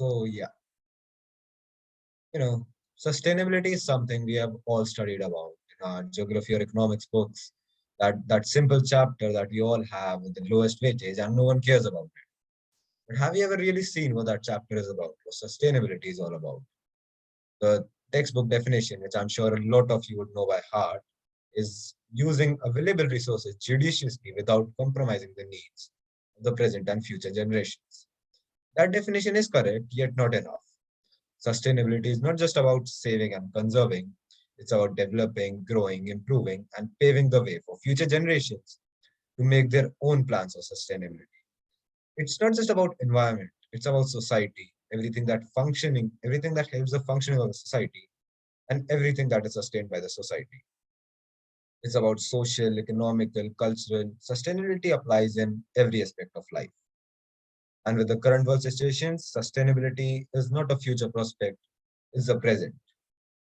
So yeah, you know, sustainability is something we have all studied about in our geography or economics books. That simple chapter that we all have with the lowest weightage and no one cares about it. But have you ever really seen what that chapter is about? What sustainability is all about? The textbook definition, which I'm sure a lot of you would know by heart, is using available resources judiciously without compromising the needs of the present and future generations. That definition is correct, yet not enough. Sustainability is not just about saving and conserving, it's about developing, growing, improving, and paving the way for future generations to make their own plans of sustainability. It's not just about environment, it's about society, everything that helps the functioning of the society, and everything that is sustained by the society. It's about social, economical, cultural. Sustainability applies in every aspect of life. And with the current world situations, sustainability is not a future prospect, it's the present.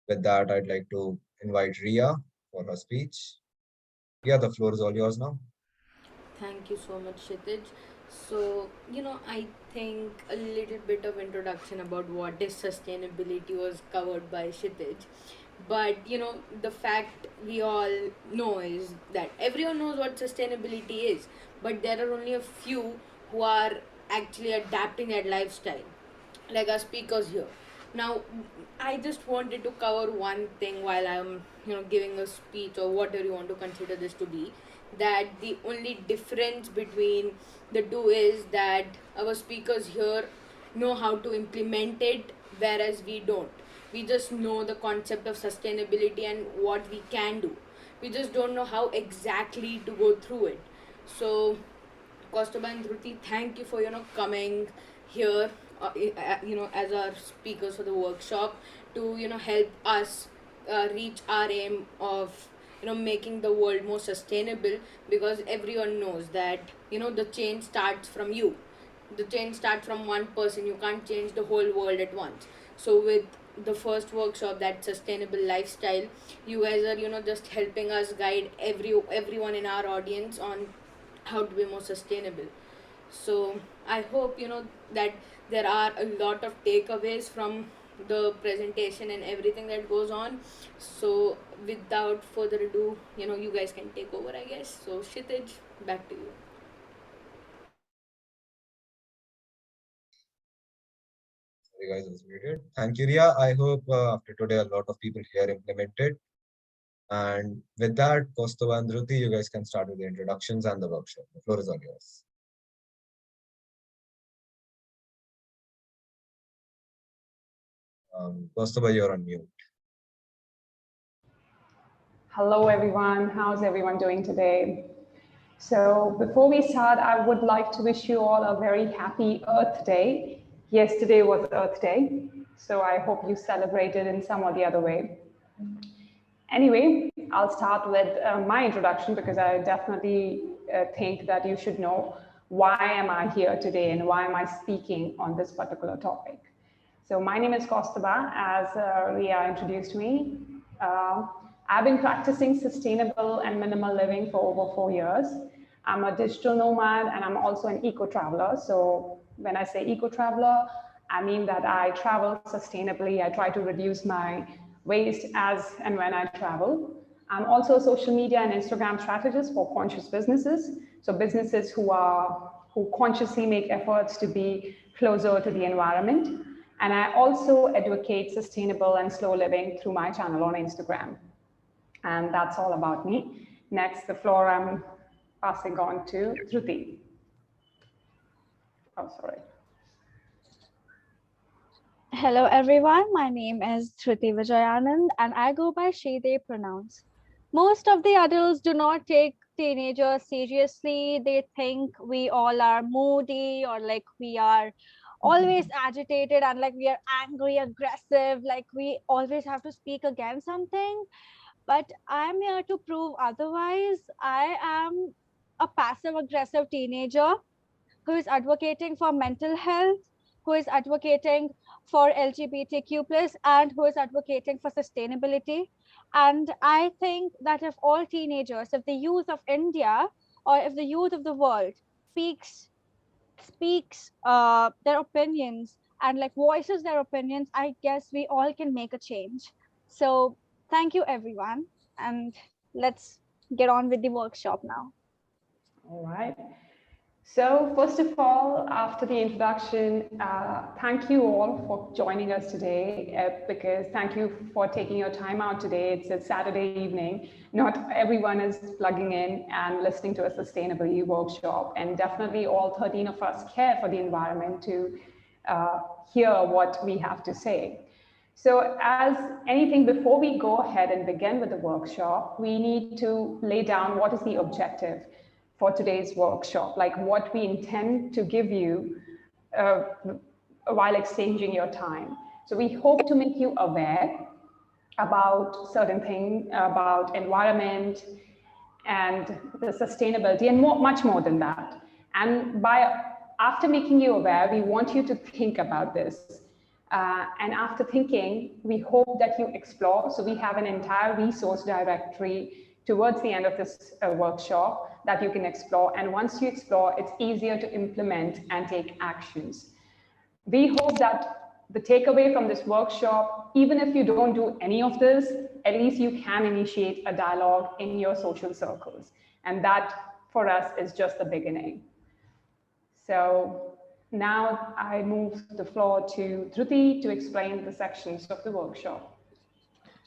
With that, I'd like to invite Ria for her speech. Ria, the floor is all yours now. Thank you so much, Kshitij. So, I think a little bit of introduction about what is sustainability was covered by Kshitij. But, the fact we all know is that everyone knows what sustainability is, but there are only a few who are actually adapting that lifestyle, like our speakers here. Now, I just wanted to cover one thing while I'm, giving a speech or whatever you want to consider this to be. That the only difference between the two is that our speakers here know how to implement it, whereas we don't. We just know the concept of sustainability and what we can do. We just don't know how exactly to go through it. So, Kaustubha and Dhruti, thank you for coming here, as our speakers for the workshop to help us reach our aim of making the world more sustainable, because everyone knows that the change starts from you. The change starts from one person. You can't change the whole world at once. So with the first workshop, that sustainable lifestyle, you guys are just helping us guide everyone in our audience on how to be more sustainable. So I hope that there are a lot of takeaways from the presentation and everything that goes on. So without further ado, you guys can take over, I guess. So Kshitij, back to you. You guys was muted. Thank you, Ria. I hope after today a lot of people here implemented. And with that, Kostova and Dhruti, you guys can start with the introductions and the workshop. The floor is all yours. Kostova, you're on mute. Hello, everyone. How's everyone doing today? So before we start, I would like to wish you all a very happy Earth Day. Yesterday was Earth Day, so I hope you celebrated in some or the other way. Anyway, I'll start with my introduction because I definitely think that you should know why am I here today and why am I speaking on this particular topic. So my name is Kaustubha, as Ria introduced me. I've been practicing sustainable and minimal living for over 4 years. I'm a digital nomad and I'm also an eco-traveler. So when I say eco-traveler, I mean that I travel sustainably. I try to reduce my waste as and when I travel. I'm also a social media and Instagram strategist for conscious businesses. So businesses who consciously make efforts to be closer to the environment. And I also advocate sustainable and slow living through my channel on Instagram. And that's all about me. Next, the floor I'm passing on to Dhruti. Oh, sorry. Hello everyone, my name is Dhruthi Vijayanand and I go by she, they pronouns. Most of the adults do not take teenagers seriously. They think we all are moody or like we are always agitated and like we are angry, aggressive, like we always have to speak against something. But I'm here to prove otherwise. I am a passive aggressive teenager who is advocating for mental health, who is advocating for LGBTQ plus, and who is advocating for sustainability. And I think that if all teenagers, if the youth of India or if the youth of the world speaks their opinions and like voices their opinions, I guess we all can make a change. So thank you everyone, and let's get on with the workshop now. All right. So first of all, after the introduction, thank you all for joining us today, because thank you for taking your time out today. It's a Saturday evening. Not everyone is plugging in and listening to a sustainability workshop, and definitely all 13 of us care for the environment to hear what we have to say. So as anything, before we go ahead and begin with the workshop, we need to lay down what is the objective for today's workshop, like what we intend to give you uh, while exchanging your time. So we hope to make you aware about certain things, about environment and the sustainability, and much more than that. And after making you aware, we want you to think about this. And after thinking, we hope that you explore. So we have an entire resource directory towards the end of this workshop that you can explore. And once you explore, it's easier to implement and take actions. We hope that the takeaway from this workshop, even if you don't do any of this, at least you can initiate a dialogue in your social circles. And that, for us, is just the beginning. So now I move the floor to Dhruthi to explain the sections of the workshop.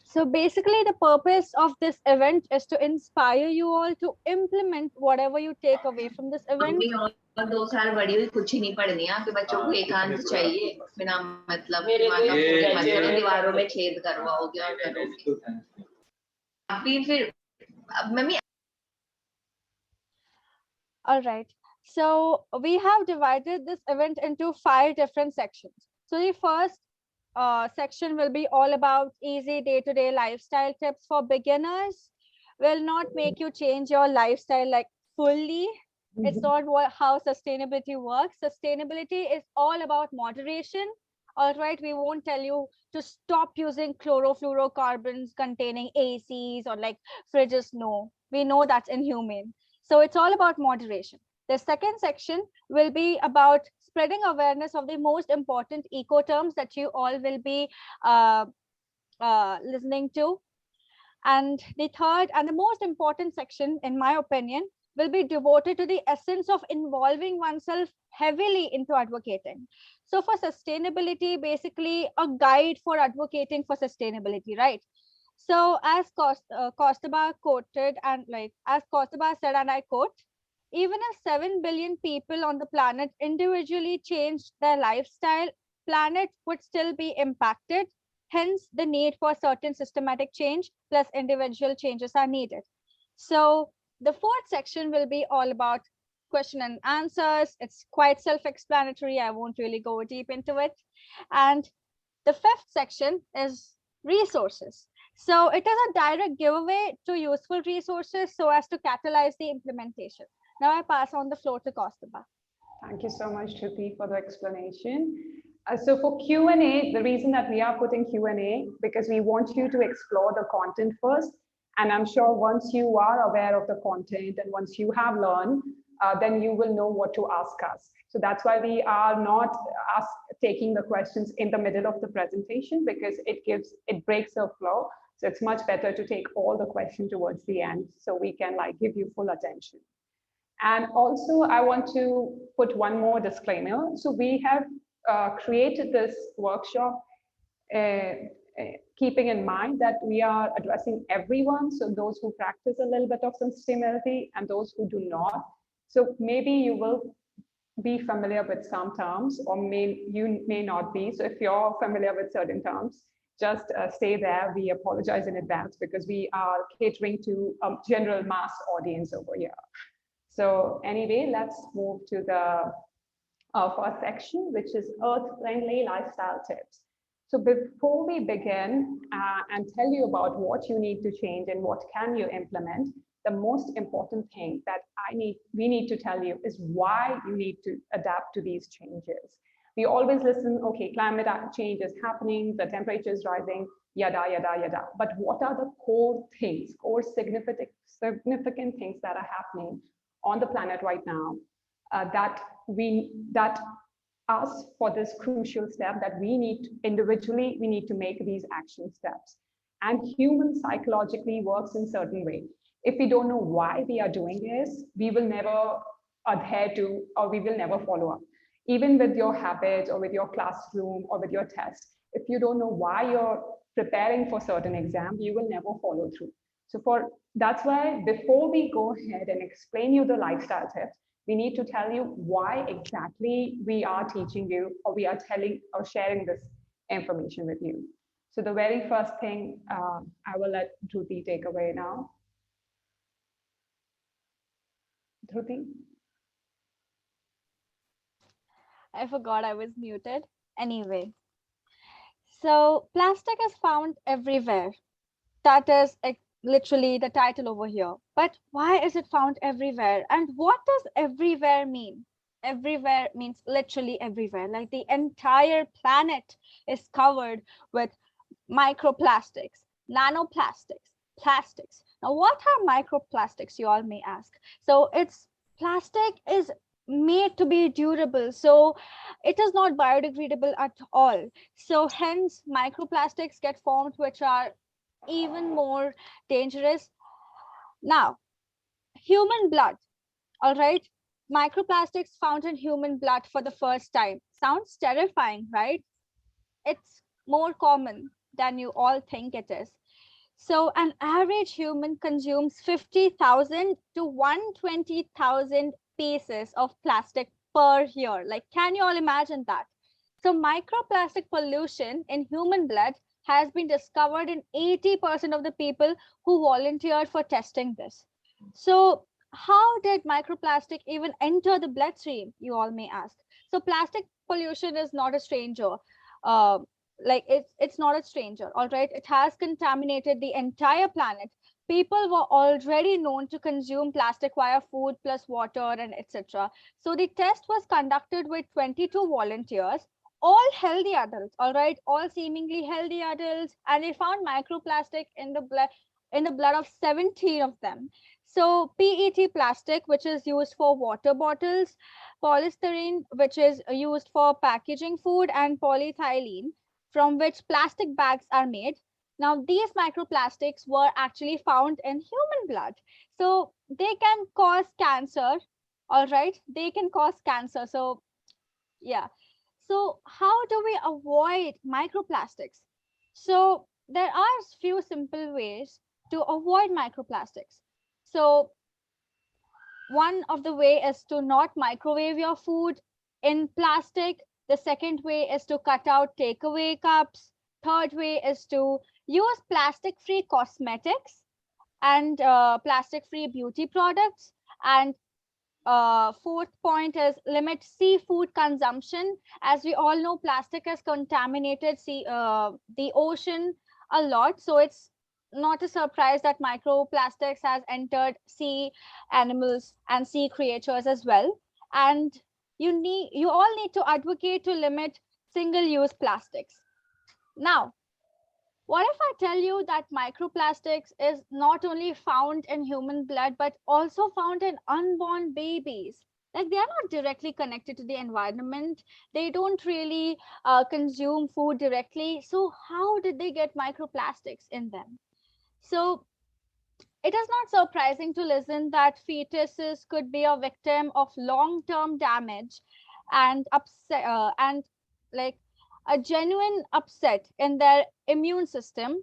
So basically, the purpose of this event is to inspire you all to implement whatever you take away from this event. और 2 साल बड़ी हुई कुछ ही नहीं पढ़नी है आपके बच्चों को एकांत चाहिए बिना मतलब दीवारों में छेद करवाओगे और करोगे अभी फिर mummy. All right. So we have divided this event into 5 different sections. So the first section will be all about easy day-to-day lifestyle tips for beginners. Will not make you change your lifestyle like fully. It's not how sustainability works. Sustainability is all about moderation. All right, we won't tell you to stop using chlorofluorocarbons containing ACs or like fridges. No, we know that's inhumane. So it's all about moderation. The second section will be about spreading awareness of the most important eco terms that you all will be listening to. And the third and the most important section, in my opinion, will be devoted to the essence of involving oneself heavily into advocating. So for sustainability, basically a guide for advocating for sustainability, right? So as Kaustubha quoted, and like as Kaustubha said, and I quote, even if 7 billion people on the planet individually changed their lifestyle, planet would still be impacted. Hence, the need for certain systematic change plus individual changes are needed. So the fourth section will be all about question and answers. It's quite self-explanatory. I won't really go deep into it. And the fifth section is resources. So it is a direct giveaway to useful resources so as to catalyze the implementation. Now I pass on the floor to Kaustubha. Thank you so much, Shruti, for the explanation. So for Q&A, the reason that we are putting Q&A, because we want you to explore the content first. And I'm sure once you are aware of the content and once you have learned, then you will know what to ask us. So that's why we are not taking the questions in the middle of the presentation, because it breaks the flow. So it's much better to take all the questions towards the end so we can like give you full attention. And also I want to put one more disclaimer. So we have created this workshop keeping in mind that we are addressing everyone. So those who practice a little bit of sustainability and those who do not. So maybe you will be familiar with some terms, or you may not be. So if you're familiar with certain terms, just stay there. We apologize in advance because we are catering to a general mass audience over here. So anyway, let's move to the first section, which is earth-friendly lifestyle tips. So before we begin and tell you about what you need to change and what can you implement, the most important thing that we need to tell you is why you need to adapt to these changes. We always listen, okay, climate change is happening, the temperature is rising, yada, yada, yada. But what are the core things, core significant things that are happening on the planet right now that us for this crucial step that we need individually, we need to make these action steps. And human psychologically works in certain way. If we don't know why we are doing this, we will never adhere to, or we will never follow up. Even with your habits or with your classroom or with your test, if you don't know why you're preparing for certain exam, you will never follow through. So that's why before we go ahead and explain you the lifestyle tips, we need to tell you why exactly we are teaching you, or we are telling or sharing this information with you. So the very first thing, I will let Dhruthi take away now. Dhruthi? I forgot I was muted. Anyway, so plastic is found everywhere. That is literally the title over here. But why is it found everywhere? And what does everywhere mean? Everywhere means literally everywhere. Like the entire planet is covered with microplastics, nanoplastics, plastics. Now, what are microplastics, you all may ask? So it's plastic is made to be durable, so it is not biodegradable at all. So hence microplastics get formed, which are even more dangerous. Now, human blood, all right? Microplastics found in human blood for the first time. Sounds terrifying, right? It's more common than you all think it is. So an average human consumes 50,000 to 120,000 pieces of plastic per year. Like, can you all imagine that? So microplastic pollution in human blood has been discovered in 80% of the people who volunteered for testing this. So how did microplastic even enter the bloodstream, you all may ask? So plastic pollution is not a stranger. Uh, it's not a stranger, all right? It has contaminated the entire planet. People were already known to consume plastic via food plus water and etc. So the test was conducted with 22 volunteers, all healthy adults, all right, all seemingly healthy adults, and they found microplastic in the blood of 17 of them. So PET plastic, which is used for water bottles, polystyrene, which is used for packaging food, and polyethylene, from which plastic bags are made. Now, these microplastics were actually found in human blood. So they can cause cancer, all right? They can cause cancer. So, yeah. So how do we avoid microplastics? So there are few simple ways to avoid microplastics. So one of the way is to not microwave your food in plastic. The second way is to cut out takeaway cups. Third way is to use plastic free cosmetics and plastic free beauty products. And fourth point is limit seafood consumption. As we all know, plastic has contaminated the ocean a lot. So it's not a surprise that microplastics has entered sea animals and sea creatures as well. And you all need to advocate to limit single-use plastics. Now, what if I tell you that microplastics is not only found in human blood, but also found in unborn babies? Like, they are not directly connected to the environment. They don't really consume food directly. So how did they get microplastics in them? So it is not surprising to listen that fetuses could be a victim of long-term damage and upset and like a genuine upset in their immune system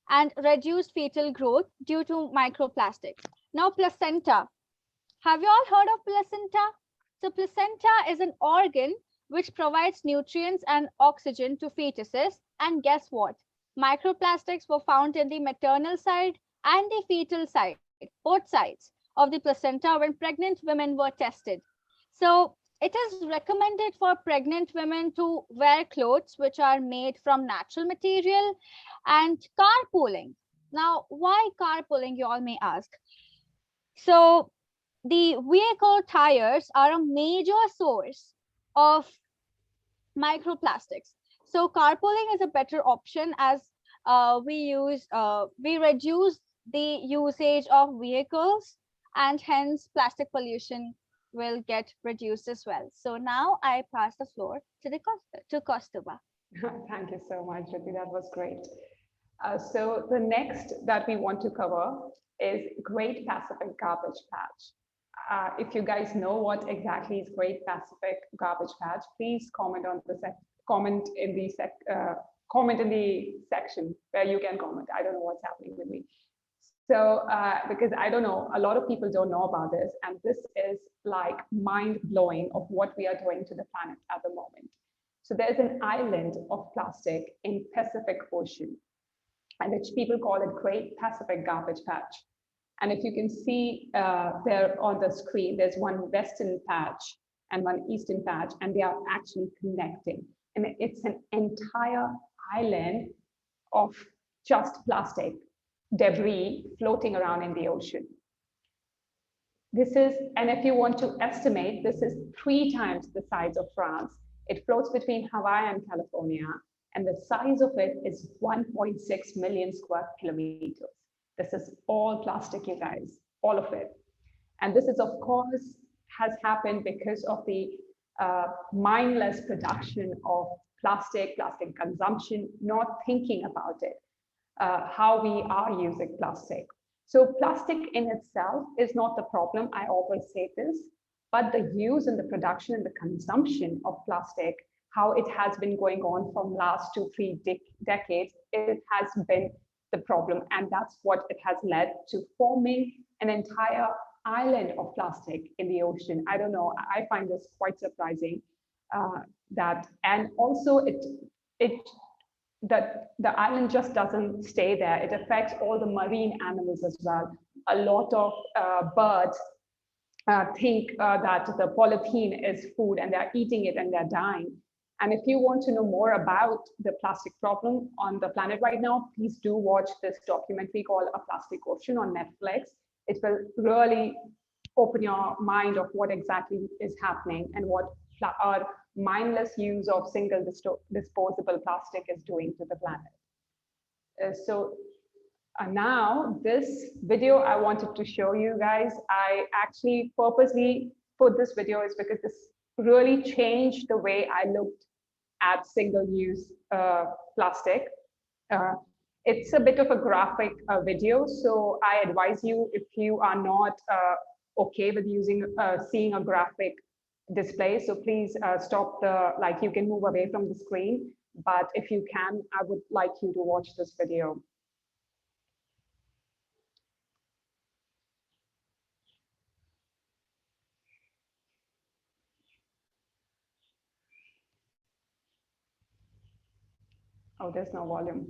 and reduced fetal growth due to microplastics. Now, placenta. Have you all heard of placenta? So placenta is an organ which provides nutrients and oxygen to fetuses. And guess what? Microplastics were found in the maternal side and the fetal side, both sides of the placenta when pregnant women were tested. So it is recommended for pregnant women to wear clothes which are made from natural material. And carpooling. Now, why carpooling, you all may ask? So the vehicle tires are a major source of microplastics. So carpooling is a better option as we reduce the usage of vehicles and hence plastic pollution will get reduced as well. So now I pass the floor to Kaustubha. Thank you so much, Riddhi. That was great. So the next that we want to cover is Great Pacific Garbage Patch. If you guys know what exactly is Great Pacific Garbage Patch, please comment on the comment in the section where you can comment. I don't know what's happening with me. So, because I don't know, a lot of people don't know about this, and this is like mind blowing of what we are doing to the planet at the moment. So there's an island of plastic in Pacific Ocean, and which people call it Great Pacific Garbage Patch. And if you can see there on the screen, there's one western patch and one eastern patch, and they are actually connecting. And it's an entire island of just plastic debris floating around in the ocean. This is, and if you want to estimate, this is 3 times the size of France. It floats between Hawaii and California, and the size of it is 1.6 million square kilometers. This is all plastic, you guys, all of it. And this is, of course, has happened because of the mindless production of plastic consumption, not thinking about it, how we are using plastic. So plastic in itself is not the problem, I always say this, but the use and the production and the consumption of plastic, how it has been going on from last 2-3 decades, it has been the problem. And that's what it has led to forming an entire island of plastic in the ocean. I don't know, I find this quite surprising that, and also that the island just doesn't stay there. It affects all the marine animals as well. A lot of birds think that the polythene is food and they're eating it and they're dying. And if you want to know more about the plastic problem on the planet right now, please do watch this documentary called A Plastic Ocean on Netflix. It will really open your mind of what exactly is happening and what our mindless use of single disposable plastic is doing to the planet. So now this video I wanted to show you guys, I actually purposely put this video is because this really changed the way I looked at single-use plastic. It's a bit of a graphic video, so I advise you, if you are not okay with seeing a graphic display, so please stop you can move away from the screen, but if you can, I would like you to watch this video. Oh, there's no volume.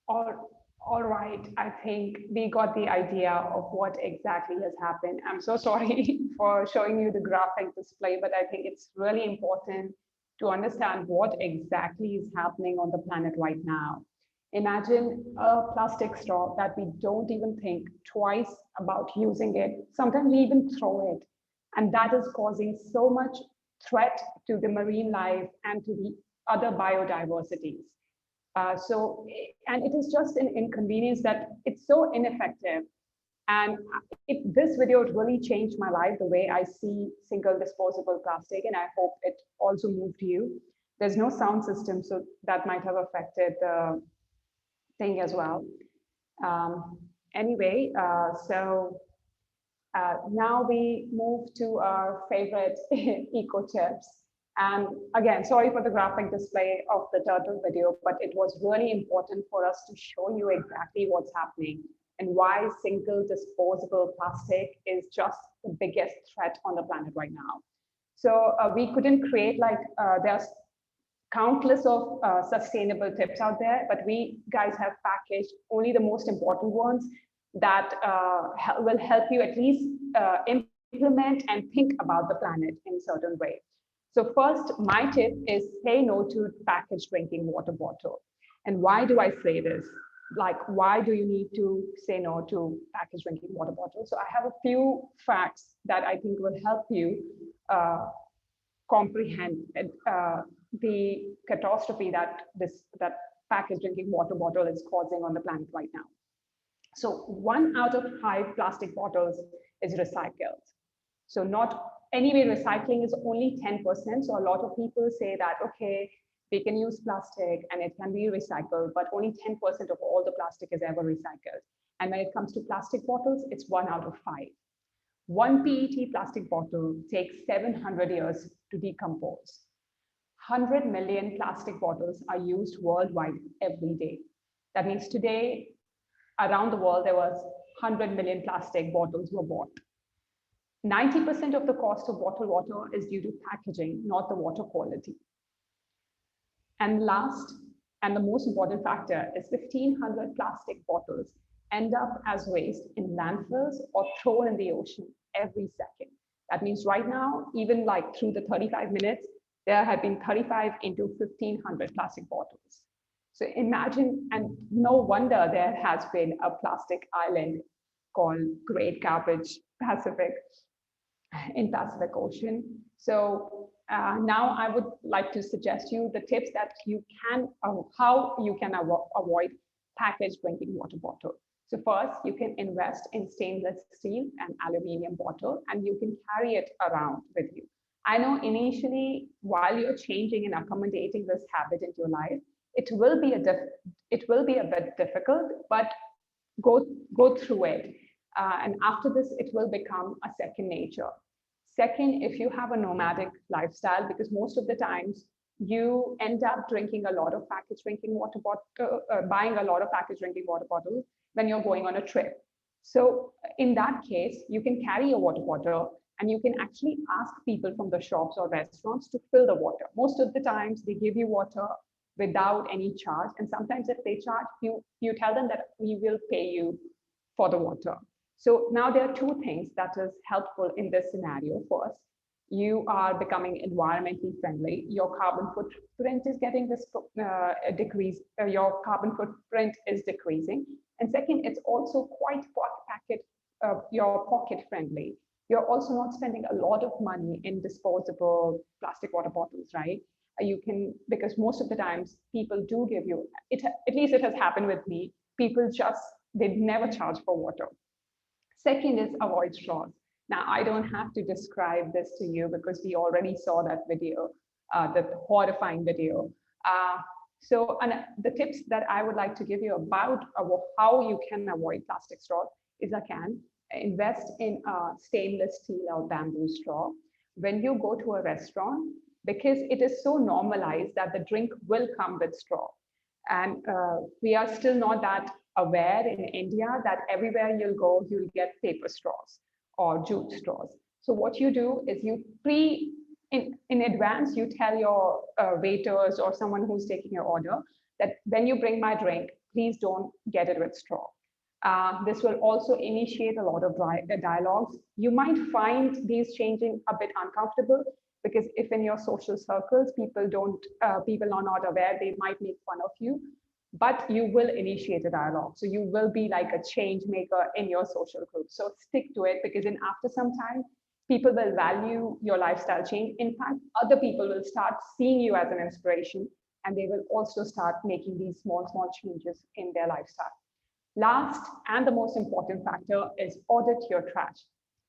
All right, I think we got the idea of what exactly has happened. I'm so sorry for showing you the graphic display, but I think it's really important to understand what exactly is happening on the planet right now. Imagine a plastic straw that we don't even think twice about using it. Sometimes we even throw it. And that is causing so much threat to the marine life and to the other biodiversities. And it is just an inconvenience that it's so ineffective. And this video really changed my life, the way I see single disposable plastic, and I hope it also moved you. There's no sound system, so that might have affected the thing as well. Um, anyway, now we move to our favorite eco tips. And again, sorry for the graphic display of the turtle video, but it was really important for us to show you exactly what's happening and why single disposable plastic is just the biggest threat on the planet right now. So we couldn't create there's countless of sustainable tips out there, but we guys have packaged only the most important ones that will help you at least implement and think about the planet in a certain way. So first, my tip is say no to packaged drinking water bottle. And why do I say this? Like, why do you need to say no to packaged drinking water bottles? So I have a few facts that I think will help you uh, comprehend the catastrophe that packaged drinking water bottle is causing on the planet right now. So 1 out of 5 plastic bottles is recycled. So not anyway, recycling is only 10%. So a lot of people say that, okay, we can use plastic and it can be recycled, but only 10% of all the plastic is ever recycled. And when it comes to plastic bottles, it's 1 out of 5. One PET plastic bottle takes 700 years to decompose. 100 million plastic bottles are used worldwide every day. That means today, around the world, there was 100 million plastic bottles were bought. 90% of the cost of bottled water is due to packaging, not the water quality. And last, and the most important factor is 1,500 plastic bottles end up as waste in landfills or thrown in the ocean every second. That means right now, even like through the 35 minutes, there have been 35 into 1,500 plastic bottles. So imagine, and no wonder there has been a plastic island called Great Garbage Pacific in Pacific Ocean. So now I would like to suggest you the tips that you can, how you can avoid packaged drinking water bottle. So first, you can invest in stainless steel and aluminium bottle, and you can carry it around with you. I know initially, while you're changing and accommodating this habit into your life, it will be a bit difficult, but go through it. And after this, it will become a second nature. Second, if you have a nomadic lifestyle, because most of the times you end up drinking a lot of packaged drinking water bottle, buying a lot of packaged drinking water bottles when you're going on a trip. So in that case, you can carry a water bottle and you can actually ask people from the shops or restaurants to fill the water. Most of the times they give you water without any charge. And sometimes if they charge, you tell them that we will pay you for the water. So now there are two things that is helpful in this scenario. First, you are becoming environmentally friendly. Your carbon footprint is getting this decrease. Your carbon footprint is decreasing. And second, it's also quite your pocket friendly. You're also not spending a lot of money in disposable plastic water bottles, right? You can, because most of the times people do give you, at least it has happened with me, people just, they never charge for water. Second is avoid straws. Now, I don't have to describe this to you because we already saw that video, the horrifying video. So the tips that I would like to give you about how you can avoid plastic straws is invest in stainless steel or bamboo straw. When you go to a restaurant, because it is so normalized that the drink will come with straw. And we are still not that aware in India that everywhere you'll go, you'll get paper straws or jute straws. So what you do is you in advance, you tell your waiters or someone who's taking your order that when you bring my drink, please don't get it with straw. This will also initiate a lot of dialogues. You might find these changing a bit uncomfortable because if in your social circles people are not aware, they might make fun of you, but you will initiate a dialogue. So you will be like a change maker in your social group. So stick to it, because in after some time, people will value your lifestyle change. In fact, other people will start seeing you as an inspiration, and they will also start making these small changes in their lifestyle. Last and the most important factor is audit your trash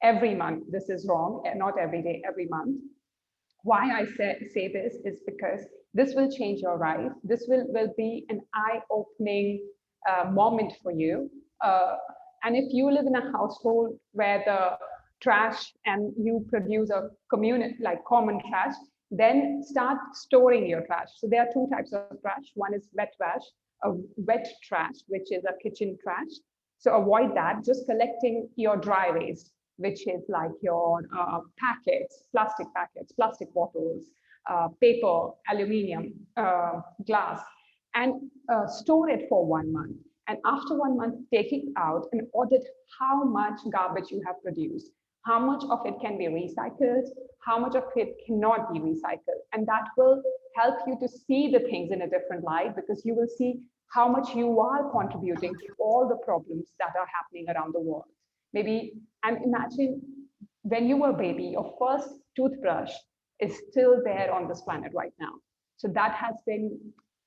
every month. This is wrong, not every day, every month. Why I say this is because this will change your life. This will be an eye-opening moment for you. And if you live in a household where the trash and you produce a community like common trash, then start storing your trash. So there are two types of trash. One is wet trash, which is a kitchen trash. So avoid that. Just collecting your dry waste, which is like your packets, plastic bottles, paper, aluminium, glass, and store it for 1 month. And after 1 month, take it out and audit how much garbage you have produced, how much of it can be recycled, how much of it cannot be recycled. And that will help you to see the things in a different light, because you will see how much you are contributing to all the problems that are happening around the world. Maybe, and imagine when you were a baby, your first toothbrush is still there on this planet right now. So that has been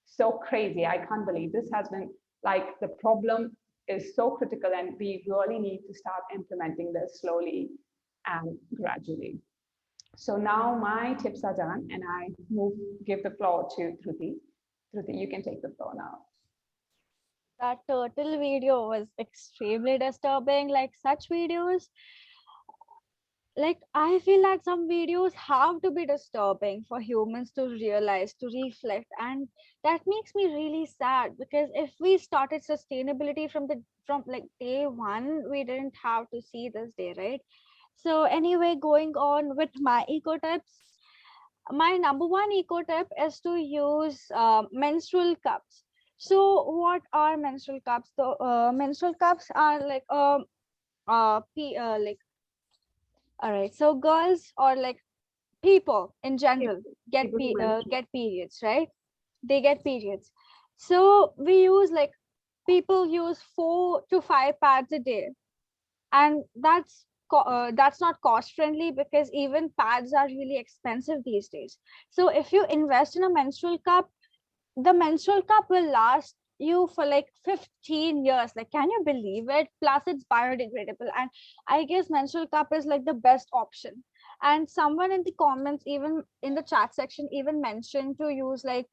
so crazy. I can't believe this has been like, the problem is so critical, and we really need to start implementing this slowly and gradually. So now my tips are done, and I give the floor to Dhruti. Dhruti, you can take the floor now. That turtle video was extremely disturbing. Like such videos, like I feel like some videos have to be disturbing for humans to realize, to reflect, and that makes me really sad, because if we started sustainability from like day one, we didn't have to see this day, right? So anyway, going on with my eco tips, my number one eco tip is to use menstrual cups. So what are menstrual cups? The menstrual cups are like like, all right, so girls or like people in general get periods, right? They get periods. So we use like, people use 4 to 5 pads a day, and that's not cost friendly, because even pads are really expensive these days. So if you invest in a menstrual cup, the menstrual cup will last you for like 15 years. Like, can you believe it? Plus it's biodegradable, and I guess menstrual cup is like the best option. And someone in the comments, even in the chat section, even mentioned to use like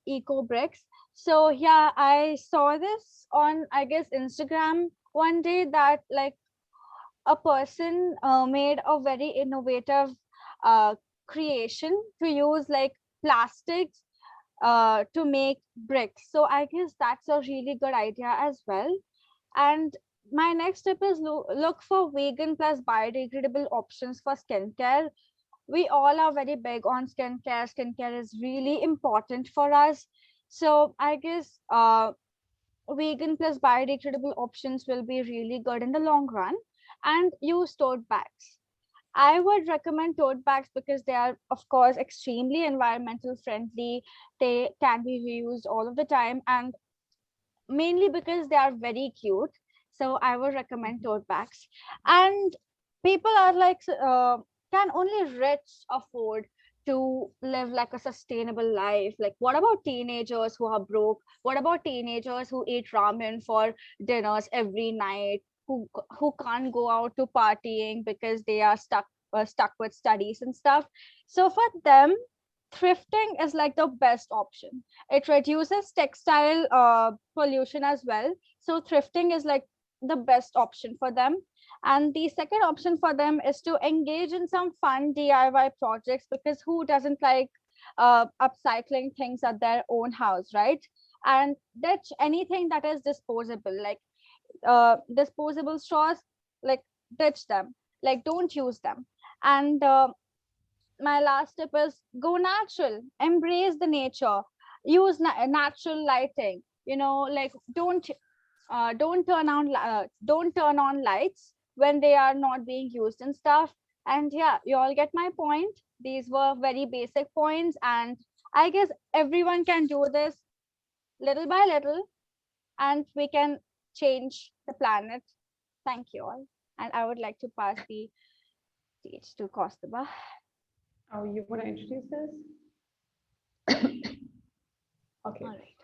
eco bricks. So yeah, I saw this on, I guess, Instagram one day, that like a person made a very innovative uh, creation to use like plastics to make bricks. So I guess that's a really good idea as well. And my next tip is look for vegan plus biodegradable options for skincare. We all are very big on skincare. Skincare is really important for us. So I guess vegan plus biodegradable options will be really good in the long run. And use tote bags. I would recommend tote bags because they are, of course, extremely environmental friendly. They can be reused all of the time, and mainly because they are very cute. So I would recommend tote bags. And people are like, can only rich afford to live like a sustainable life. Like, what about teenagers who are broke? What about teenagers who eat ramen for dinners every night? Who can't go out to partying because they are stuck with studies and stuff. So for them, thrifting is like the best option. It reduces textile pollution as well. So thrifting is like the best option for them. And the second option for them is to engage in some fun DIY projects, because who doesn't like upcycling things at their own house, right? And ditch anything that is disposable, like disposable straws, like ditch them, like don't use them. And my last tip is go natural, embrace the nature, use natural lighting, like don't turn on lights when they are not being used and stuff. And yeah, you all get my point. These were very basic points, and I guess everyone can do this little by little, and we can change the planet. Thank you all. And I would like to pass the stage to Kaustubha. Oh, you want to introduce this? Okay. All right.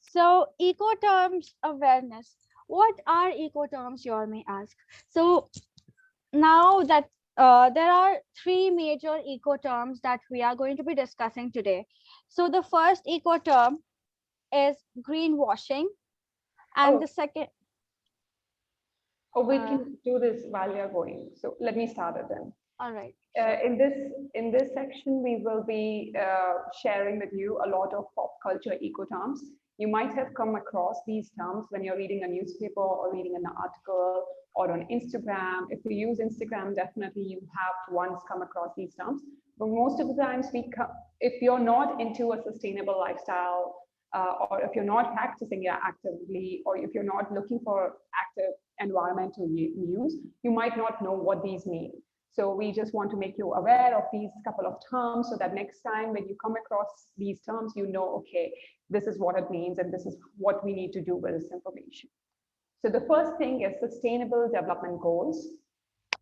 So, ecoterms awareness. What are ecoterms, you all may ask? So, now that there are three major ecoterms that we are going to be discussing today. So, the first ecoterm is greenwashing, and Oh, the second, we uh, can do this while we are going. So let me start it then. all right, Uh, sure. in this in this section, we will be sharing with you a lot of pop culture eco terms. You might have come across these terms when you're reading a newspaper or reading an article or on Instagram. If you use Instagram, definitely you have once come across these terms. But most of the times, if you're not into a sustainable lifestyle, or if you're not practicing it actively, or if you're not looking for active environmental news, you might not know what these mean. So we just want to make you aware of these couple of terms so that next time when you come across these terms, you know, okay, this is what it means and this is what we need to do with this information. So the first thing is sustainable development goals.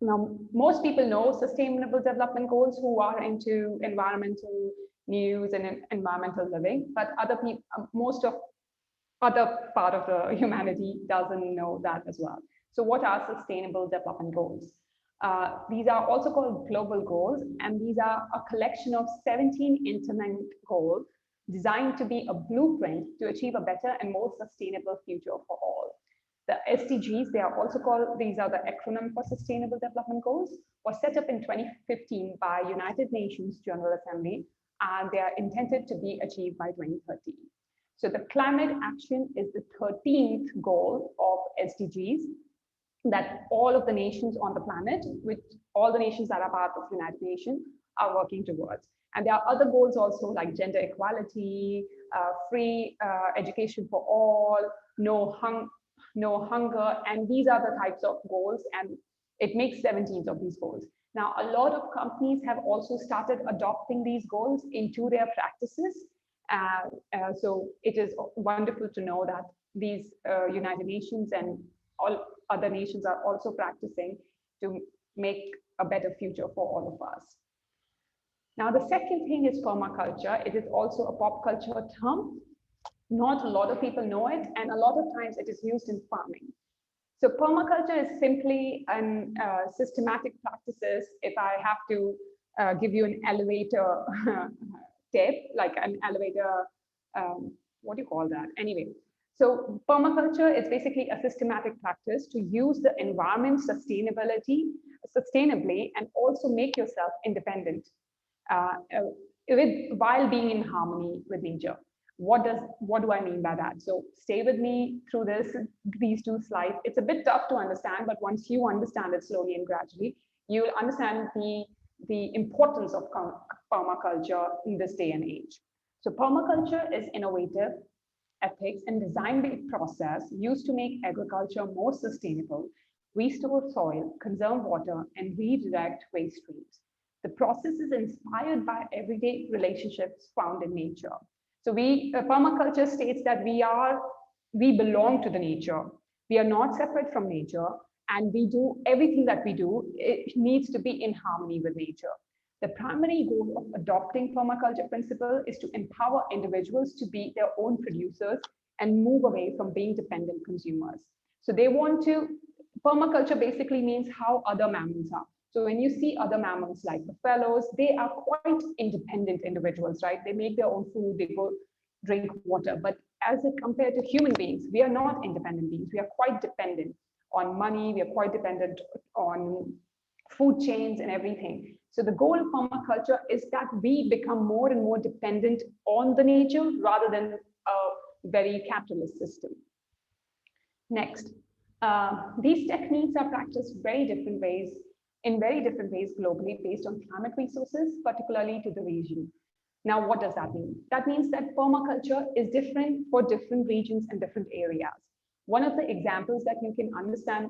Now, most people know sustainable development goals who are into environmental news and environmental living, but other people, most of other part of the humanity doesn't know that as well. So what are sustainable development goals? These are also called global goals, and these are a collection of 17 interlinked goals designed to be a blueprint to achieve a better and more sustainable future for all. The SDGs, they are also called, these are the acronym for Sustainable Development Goals, was set up in 2015 by United Nations General Assembly, and they are intended to be achieved by 2030. So the climate action is the 13th goal of SDGs that all of the nations on the planet, with all the nations that are part of United Nations, are working towards. And there are other goals also like gender equality, free education for all, no hunger, and these are the types of goals, and it makes 17 of these goals. Now, a lot of companies have also started adopting these goals into their practices. So it is wonderful to know that these United Nations and all other nations are also practicing to make a better future for all of us. Now, the second thing is permaculture. It is also a pop culture term. Not a lot of people know it, and a lot of times it is used in farming. So permaculture is simply an systematic practices. If I have to give you an elevator tip, like an elevator, what do you call that? Anyway, so permaculture is basically a systematic practice to use the environment sustainably and also make yourself independent while being in harmony with nature. What do I mean by that? So stay with me through these two slides. It's a bit tough to understand, but once you understand it slowly and gradually, you'll understand the importance of permaculture in this day and age. So permaculture is innovative ethics and design-based process used to make agriculture more sustainable, restore soil, conserve water, and redirect waste streams. The process is inspired by everyday relationships found in nature. So permaculture states that we belong to the nature. We are not separate from nature, and we do everything that we do. It needs to be in harmony with nature. The primary goal of adopting permaculture principle is to empower individuals to be their own producers and move away from being dependent consumers. So they want to, permaculture basically means how other mammals are. So when you see other mammals like buffaloes, they are quite independent individuals, right? They make their own food, they go drink water. But as it compared to human beings, we are not independent beings. We are quite dependent on money. We are quite dependent on food chains and everything. So the goal of permaculture is that we become more and more dependent on the nature rather than a very capitalist system. Next, these techniques are practiced in very different ways globally based on climate resources, particularly to the region. Now, what does that mean? That means that permaculture is different for different regions and different areas. One of the examples that you can understand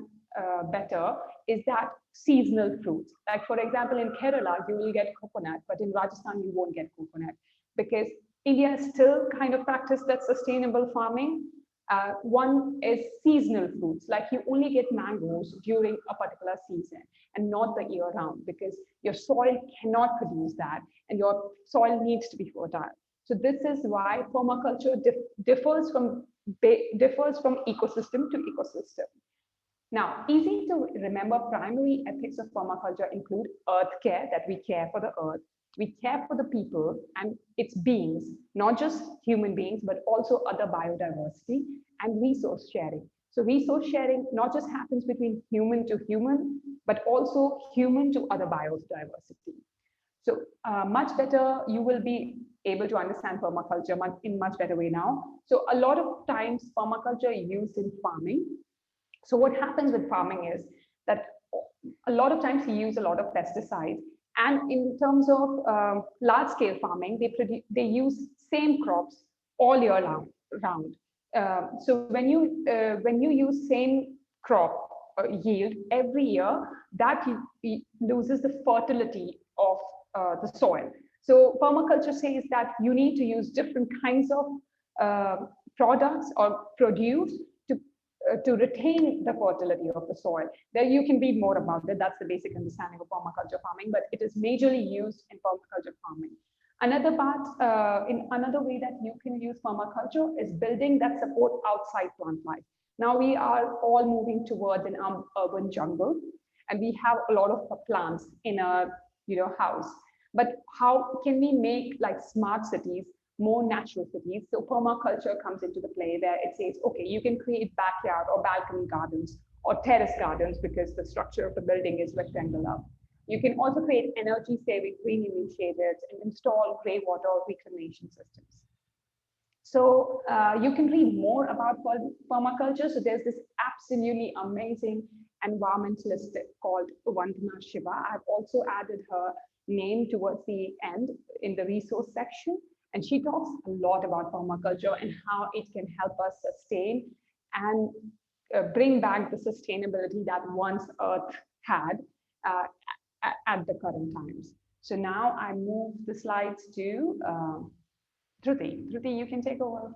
better is that seasonal fruits. Like, for example, in Kerala, you will get coconut, but in Rajasthan, you won't get coconut because India still kind of practice that sustainable farming. One is seasonal fruits, like you only get mangoes during a particular season and not the year round because your soil cannot produce that and your soil needs to be fertile. So this is why permaculture differs from ecosystem to ecosystem. Now, easy to remember primary ethics of permaculture include earth care, that we care for the earth, we care for the people and its beings, not just human beings, but also other biodiversity and resource sharing. So resource sharing not just happens between human to human, but also human to other biodiversity. So much better, you will be able to understand permaculture in much better way now. So a lot of times permaculture is used in farming. So what happens with farming is that a lot of times you use a lot of pesticides. And in terms of large scale farming, they use same crops all year round. So when you use same crop yield every year, that loses the fertility of the soil. So permaculture says that you need to use different kinds of products or produce to retain the fertility of the soil. There you can read more about it. That's the basic understanding of permaculture farming, but it is majorly used in permaculture farming. Another part, in another way that you can use permaculture is building that support outside plant life. Now we are all moving towards an urban jungle, and we have a lot of plants in a house. But how can we make like smart cities more natural cities? So permaculture comes into the play where it says, okay, you can create backyard or balcony gardens or terrace gardens because the structure of the building is rectangular. You can also create energy saving green initiatives and install grey water reclamation systems. So you can read more about permaculture. So there's this absolutely amazing environmentalist called Vandana Shiva. I've also added her name towards the end in the resource section. And she talks a lot about permaculture and how it can help us sustain and bring back the sustainability that once Earth had at the current times. So now I move the slides to Dhruthi. Dhruthi, you can take over.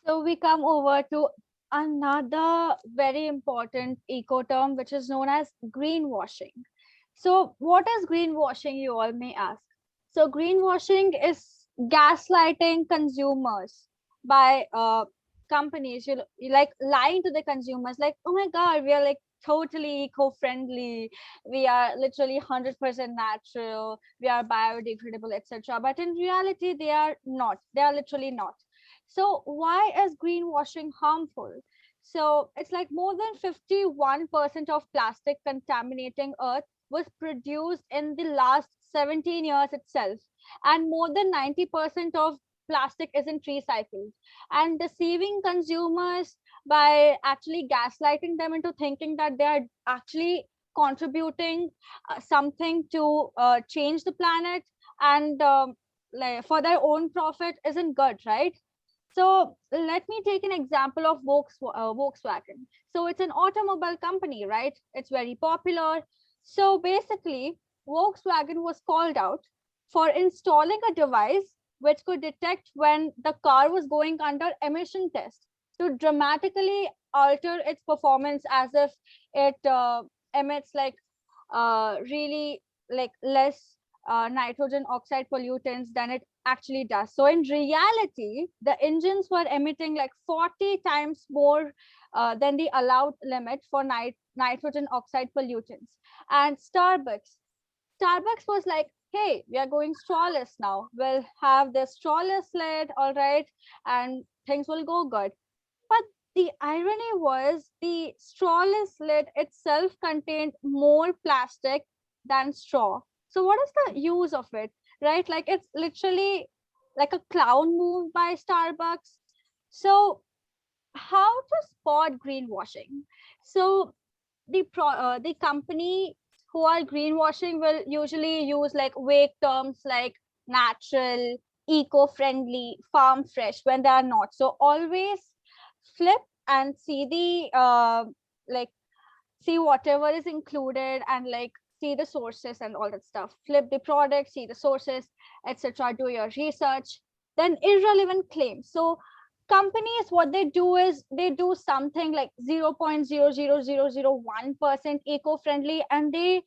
So we come over to another very important eco term, which is known as greenwashing. So what is greenwashing, you all may ask? So greenwashing is gaslighting consumers by companies. You like lying to the consumers, like, oh my God, we are like totally eco-friendly, we are literally 100% natural, we are biodegradable, etc. But in reality, they are not. They are literally not. So why is greenwashing harmful? So it's like more than 51% of plastic contaminating Earth was produced in the last 17 years itself, and more than 90% of plastic isn't recycled, and deceiving consumers by actually gaslighting them into thinking that they are actually contributing something to change the planet and like for their own profit isn't good, right? So let me take an example of Volkswagen. So it's an automobile company, right? It's very popular. So basically, Volkswagen was called out for installing a device which could detect when the car was going under emission test to dramatically alter its performance as if it emits like really like less nitrogen oxide pollutants than it actually does. So in reality, the engines were emitting like 40 times more than the allowed limit for nitrogen oxide pollutants. And Starbucks was like, hey, we are going strawless now. We'll have the strawless lid, all right, and things will go good. But the irony was the strawless lid itself contained more plastic than straw. So what is the use of it, right? Like it's literally like a clown move by Starbucks. So how to spot greenwashing? So the company who are greenwashing will usually use like vague terms like natural, eco-friendly, farm fresh when they are not. So always flip and see the like see whatever is included and like see the sources and all that stuff. Flip the product, see the sources, etc. Do your research. Then irrelevant claims. So companies, what they do is they do something like 0.00001% eco-friendly, and they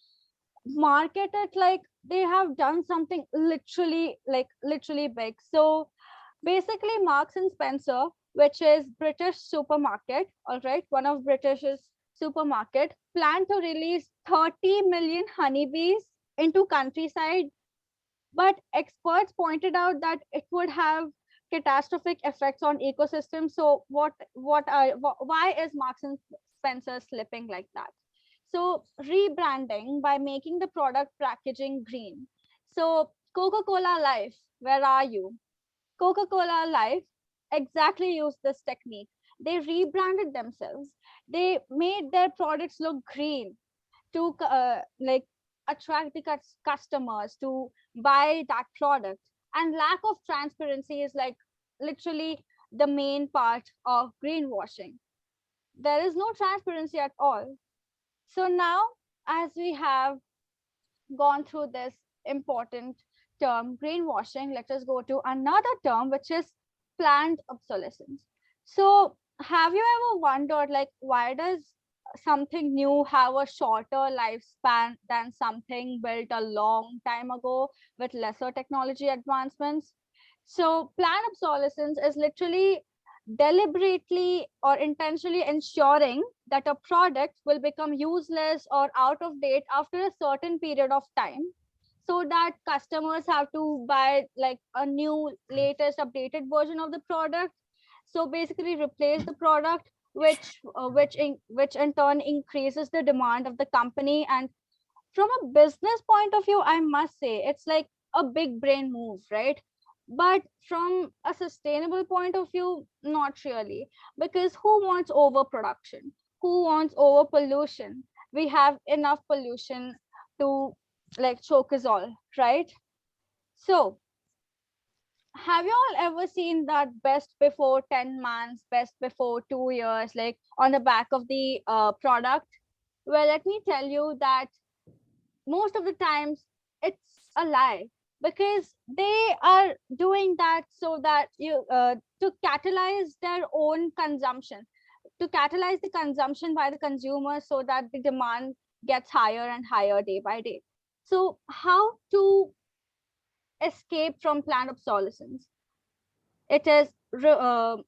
market it like they have done something literally literally big. So basically Marks and Spencer, which is British supermarket, all right, one of British's supermarket, plan to release 30 million honeybees into countryside, but experts pointed out that it would have catastrophic effects on ecosystems. So why is Marks and Spencer slipping like that? So rebranding by making the product packaging green. So Coca-Cola Life, where are you? Coca-Cola Life exactly used this technique. They rebranded themselves. They made their products look green to like attract the customers to buy that product. And lack of transparency is like literally the main part of greenwashing. There is no transparency at all. So now, as we have gone through this important term, greenwashing, let us go to another term, which is planned obsolescence. So, have you ever wondered, like, why does something new have a shorter lifespan than something built a long time ago with lesser technology advancements? So, planned obsolescence is literally deliberately or intentionally ensuring that a product will become useless or out of date after a certain period of time, so that customers have to buy like a new latest updated version of the product. So basically replace the product, which in turn increases the demand of the company. And from a business point of view, I must say it's like a big brain move, right? But from a sustainable point of view, not really, because who wants overproduction? Who wants over pollution? We have enough pollution to like choke us all, right? So have you all ever seen that best before 10 months, best before 2 years, like on the back of the product? Well, let me tell you that most of the times it's a lie, because they are doing that so that you to catalyze their own consumption, to catalyze the consumption by the consumer, so that the demand gets higher and higher day by day. So how to escape from planned obsolescence? It is the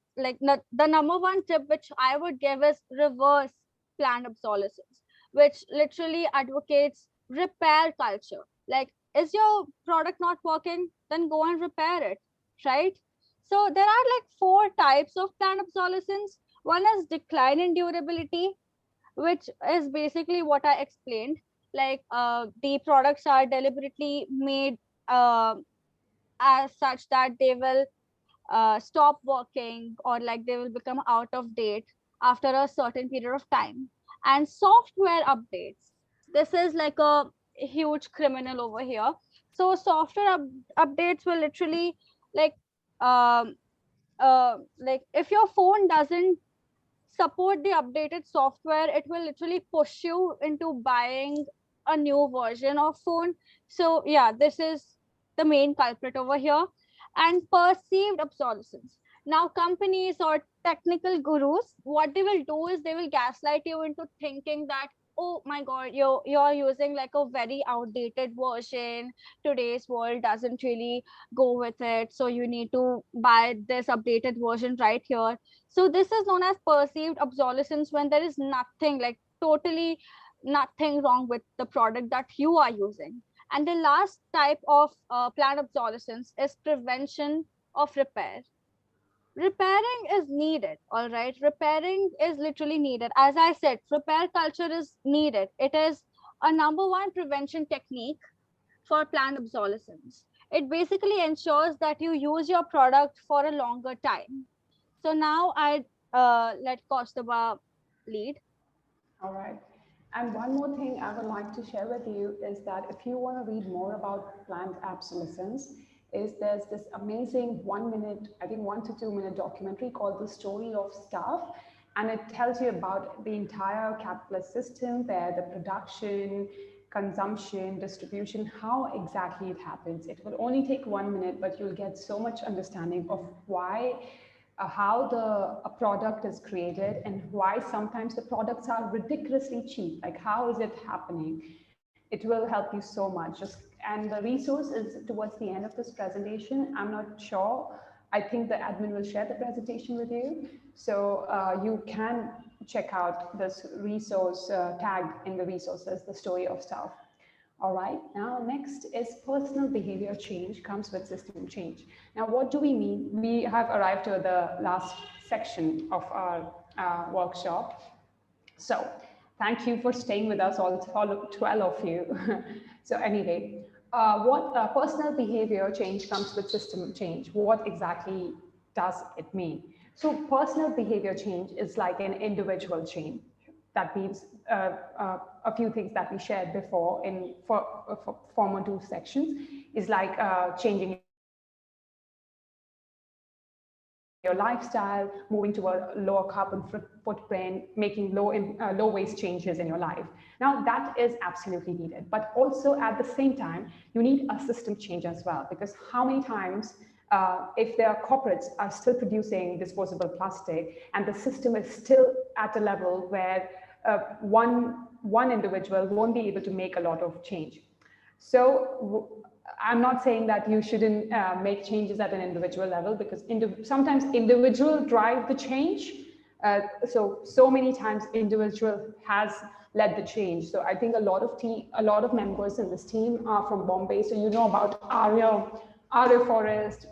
number one tip which I would give is reverse planned obsolescence, which literally advocates repair culture. Like, is your product not working? Then go and repair it, right? So there are like four types of planned obsolescence. One is decline in durability, which is basically what I explained. Like the products are deliberately made uh, as such that they will stop working, or like they will become out of date after a certain period of time. And software updates, this is like a huge criminal over here. So software updates will literally like um like if your phone doesn't support the updated software, it will literally push you into buying a new version of phone. So yeah, this is the main culprit over here. And perceived obsolescence. Now companies or technical gurus, what they will do is they will gaslight you into thinking that, oh my god, you're using like a very outdated version, today's world doesn't really go with it, so you need to buy this updated version right here. So this is known as perceived obsolescence, when there is nothing, like totally nothing wrong with the product that you are using. And the last type of planned obsolescence is prevention of repair. Repairing is needed, all right? Repairing is literally needed. As I said, repair culture is needed. It is a number one prevention technique for planned obsolescence. It basically ensures that you use your product for a longer time. So now I let Kaustubha lead. All right. And one more thing I would like to share with you is that if you want to read more about plant obsolescence, is there's this amazing 1 minute, I think 1 to 2 minute documentary called The Story of Stuff. And it tells you about the entire capitalist system where the production, consumption, distribution, how exactly it happens. It will only take 1 minute, but you'll get so much understanding of why how a product is created and why sometimes the products are ridiculously cheap. Like, how is it happening? It will help you so much. And the resource is towards the end of this presentation. I'm not sure. I think the admin will share the presentation with you. So you can check out this resource tag in the resources, the story of stuff. All right, now next is personal behavior change comes with system change. Now, what do we mean? We have arrived to the last section of our workshop. So thank you for staying with us, all 12 of you. So anyway, what personal behavior change comes with system change? What exactly does it mean? So personal behavior change is like an individual change. That means a few things that we shared before in for former two sections is like changing your lifestyle, moving to a lower carbon footprint, making low waste changes in your life. Now that is absolutely needed, but also at the same time, you need a system change as well, because how many times if their corporates are still producing disposable plastic and the system is still at a level where one individual won't be able to make a lot of change. So I'm not saying that you shouldn't make changes at an individual level, because sometimes individual drive the change. So many times individual has led the change. So I think a lot of members in this team are from Bombay. So you know about Arya Forest.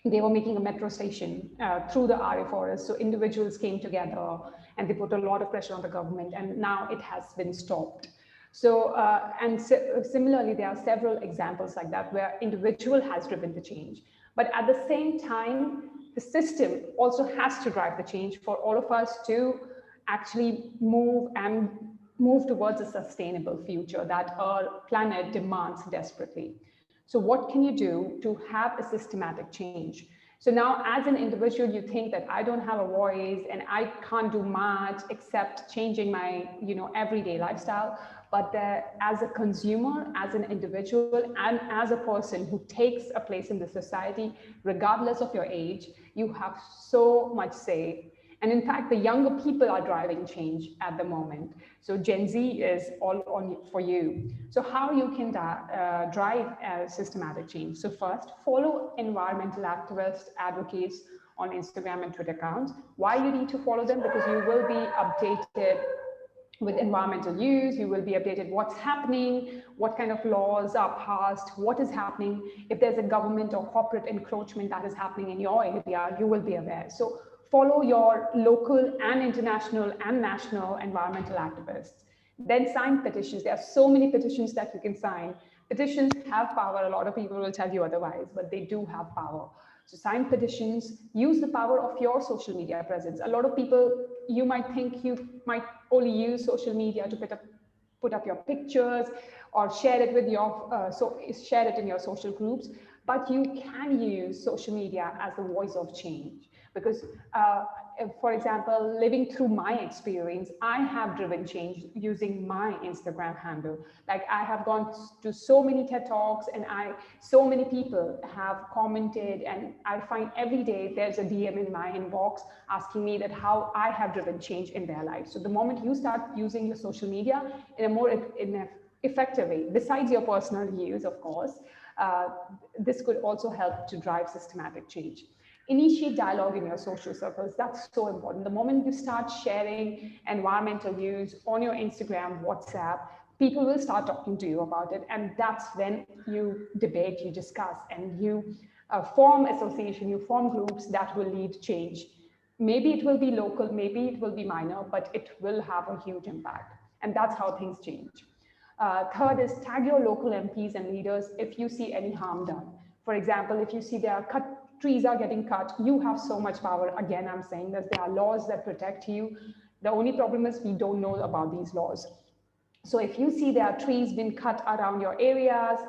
They were making a metro station through the Arya Forest. So individuals came together and they put a lot of pressure on the government, and now it has been stopped. So, similarly, there are several examples like that where individual has driven the change. But at the same time, the system also has to drive the change for all of us to actually move towards a sustainable future that our planet demands desperately. So what can you do to have a systematic change? So now as an individual, you think that I don't have a voice and I can't do much except changing my everyday lifestyle. But as a consumer, as an individual, and as a person who takes a place in the society, regardless of your age, you have so much say. And in fact, the younger people are driving change at the moment. So Gen Z is all on for you. So how you can drive systematic change? So first, follow environmental activists, advocates on Instagram and Twitter accounts. Why you need to follow them? Because you will be updated with environmental use, you will be updated what's happening, what kind of laws are passed, what is happening. If there's a government or corporate encroachment that is happening in your area, you will be aware. So follow your local and international and national environmental activists. Then sign petitions. There are so many petitions that you can sign. Petitions have power. A lot of people will tell you otherwise, but they do have power. So sign petitions, use the power of your social media presence. A lot of people, you might think you might only use social media to put up your pictures or share it with share it in your social groups, but you can use social media as the voice of change. Because, for example, living through my experience, I have driven change using my Instagram handle. Like, I have gone to so many TED Talks, and so many people have commented, and I find every day there's a DM in my inbox asking me that how I have driven change in their life. So the moment you start using your social media in a more effective way, besides your personal use, of course, this could also help to drive systematic change. Initiate dialogue in your social circles. That's so important. The moment you start sharing environmental use on your Instagram, WhatsApp, people will start talking to you about it. And that's when you debate, you discuss, and you form association, you form groups that will lead change. Maybe it will be local, maybe it will be minor, but it will have a huge impact. And that's how things change. Third is tag your local MPs and leaders if you see any harm done. For example, if you see trees are getting cut, you have so much power. Again, I'm saying that there are laws that protect you. The only problem is we don't know about these laws. So if you see there are trees being cut around your areas,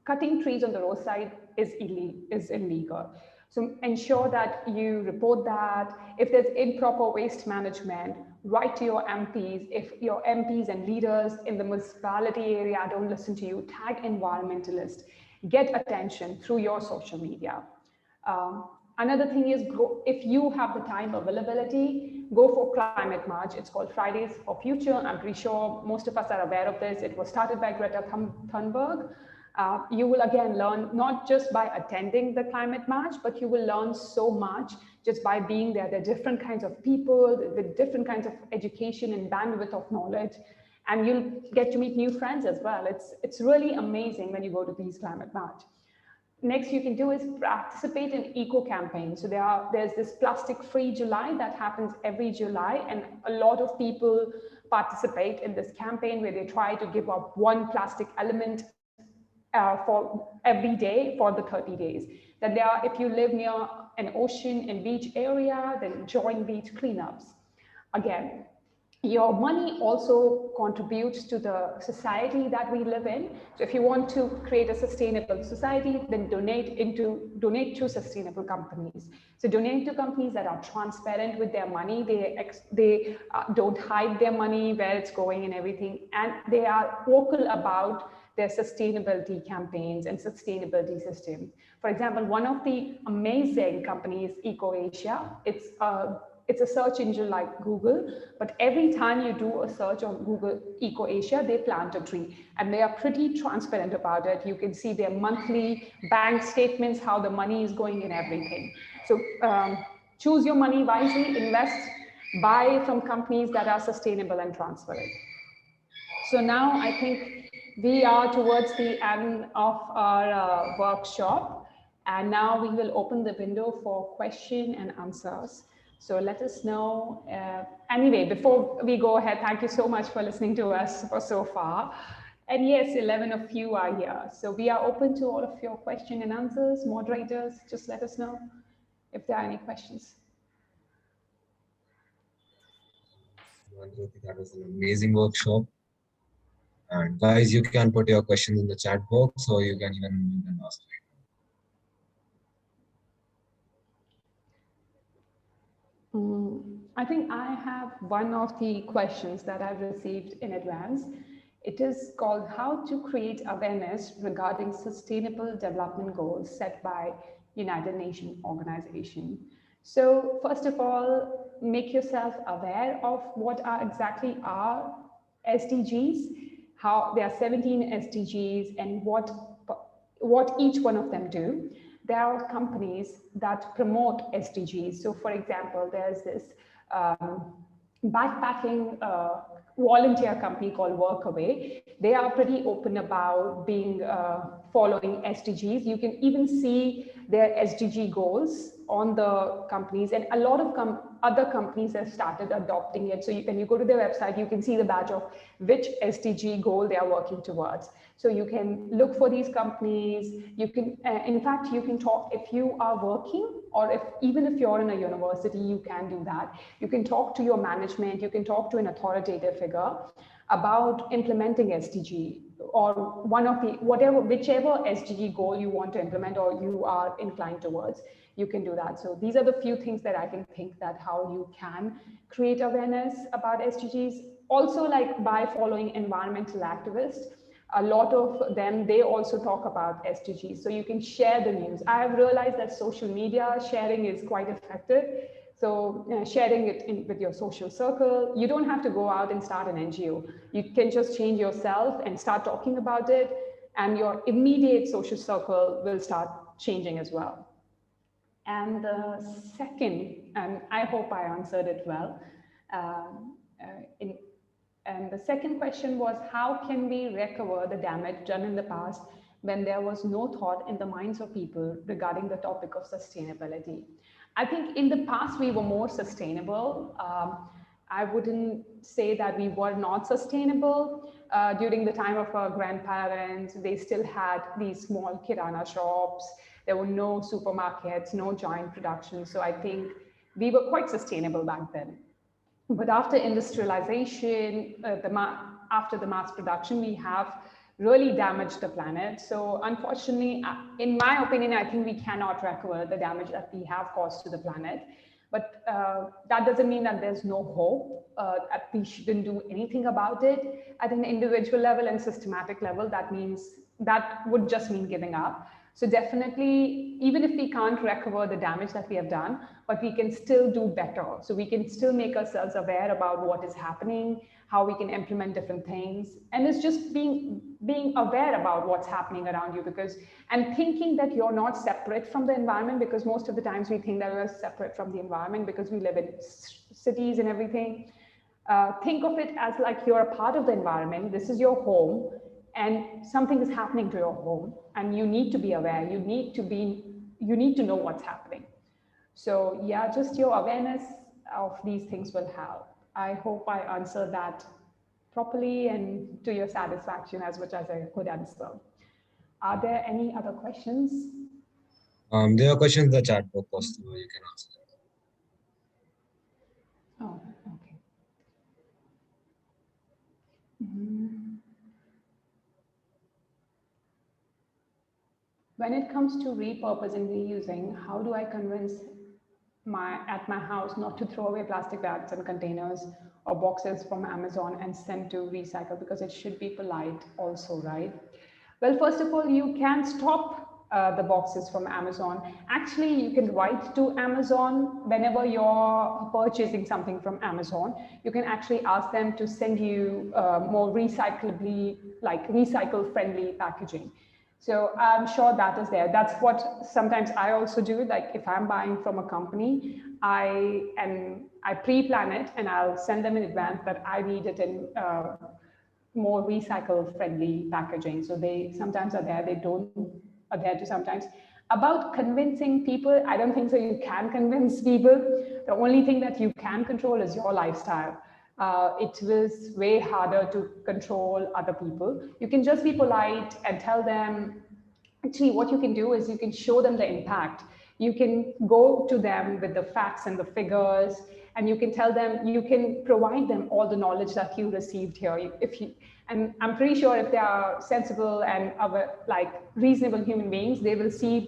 cutting trees on the roadside is illegal. So ensure that you report that. If there's improper waste management, write to your MPs. If your MPs and leaders in the municipality area don't listen to you, tag environmentalists. Get attention through your social media. Another thing is, if you have the time availability, go for climate march. It's called Fridays for Future. I'm pretty sure most of us are aware of this. It was started by Greta Thunberg. You will again learn not just by attending the climate march, but you will learn so much just by being there. There are different kinds of people with different kinds of education and bandwidth of knowledge, and you'll get to meet new friends as well. It's really amazing when you go to these climate march. Next you can do is participate in eco campaigns. So there's this plastic free July that happens every July, and a lot of people participate in this campaign where they try to give up one plastic element for every day for the 30 days. Then if you live near an ocean and beach area, then join beach cleanups. Again, your money also contributes to the society that we live in. So if you want to create a sustainable society, then donate to sustainable companies. So donate to companies that are transparent with their money. They don't hide their money, where it's going and everything. And they are vocal about their sustainability campaigns and sustainability system. For example, one of the amazing companies, EcoAsia, it's a search engine like Google, but every time you do a search on Google EcoAsia, they plant a tree, and they are pretty transparent about it. You can see their monthly bank statements, how the money is going and everything. So choose your money wisely, invest, buy from companies that are sustainable and transparent. So now I think we are towards the end of our workshop, and now we will open the window for question and answers. So let us know. Anyway, before we go ahead, thank you so much for listening to us for so far. And yes, 11 of you are here. So we are open to all of your question and answers. Moderators, just let us know if there are any questions. That was an amazing workshop. And guys, you can put your questions in the chat box, or you can even ask right now. I think I have one of the questions that I've received in advance. It is called How to Create Awareness Regarding Sustainable Development Goals Set by United Nations Organization. So first of all, make yourself aware of what exactly are SDGs. How there are 17 SDGs and what each one of them do. There are companies that promote SDGs. So for example, there's this backpacking volunteer company called Workaway. They are pretty open about being following SDGs. You can even see their SDG goals on the companies, and a lot of other companies have started adopting it. So when you go to their website, you can see the badge of which SDG goal they are working towards. So you can look for these companies. You can, in fact, you can talk if you are working, or even if you're in a university, you can do that. You can talk to your management. You can talk to an authoritative figure about implementing SDG, or whichever SDG goal you want to implement or you are inclined towards. You can do that. So these are the few things that I can think that how you can create awareness about SDGs. Also, like by following environmental activists, a lot of them, they also talk about SDGs. So you can share the news. I have realized that social media sharing is quite effective. So sharing it with your social circle, you don't have to go out and start an NGO. You can just change yourself and start talking about it, and your immediate social circle will start changing as well. And the second, and I hope I answered it well, and the second question was, how can we recover the damage done in the past when there was no thought in the minds of people regarding the topic of sustainability? I think in the past we were more sustainable. I wouldn't say that we were not sustainable. During the time of our grandparents, they still had these small kirana shops. There were no supermarkets, no giant production. So I think we were quite sustainable back then. But after industrialization, after the mass production, we have really damaged the planet. So unfortunately, in my opinion, I think we cannot recover the damage that we have caused to the planet. But that doesn't mean that there's no hope, that we shouldn't do anything about it. At an individual level and systematic level, that would just mean giving up. So definitely, even if we can't recover the damage that we have done, but we can still do better. So we can still make ourselves aware about what is happening, how we can implement different things. And it's just being aware about what's happening around you, and thinking that you're not separate from the environment, because most of the times we think that we're separate from the environment because we live in cities and everything. Think of it as like you're a part of the environment. This is your home, and something is happening to your home, and you need to be aware. You need to know what's happening. So yeah, just your awareness of these things will help. I hope I answered that properly and to your satisfaction as much as I could answer. Are there any other questions? There are questions in the chat box, Kaustubha, you can answer them. Oh, okay. Mhm. When it comes to repurposing, reusing, how do I convince at my house not to throw away plastic bags and containers or boxes from Amazon and send to recycle, because it should be polite also, right? Well, first of all, you can stop the boxes from Amazon. Actually, you can write to Amazon whenever you're purchasing something from Amazon. You can actually ask them to send you more recycle friendly packaging. So I'm sure that is there. That's what sometimes I also do. Like if I'm buying from a company, I pre-plan it and I'll send them in advance that I need it in more recycle friendly packaging. So they sometimes are there, they don't are there to sometimes. About convincing people, I don't think so you can convince people. The only thing that you can control is your lifestyle. It was way harder to control other people. You can just be polite and tell them. Actually, what you can do is you can show them the impact. You can go to them with the facts and the figures, and you can tell them, you can provide them all the knowledge that you received here. And I'm pretty sure if they are sensible and like reasonable human beings, they will see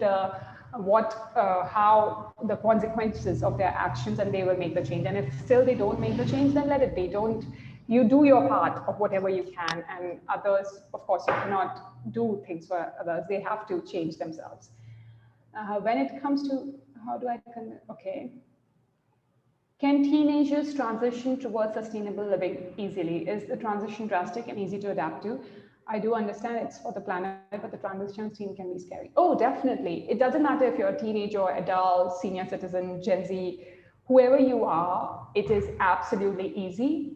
how the consequences of their actions, and they will make the change. And if still they don't make the change, then let it be. Don't You do your part of whatever you can, and others, of course, you cannot do things for others. They have to change themselves. When it comes to how do I okay. Can teenagers transition towards sustainable living easily? Is the transition drastic and easy to adapt to? I do understand it's for the planet, but the transition scene can be scary. Oh, definitely. It doesn't matter if you're a teenager, adult, senior citizen, Gen Z, whoever you are, it is absolutely easy.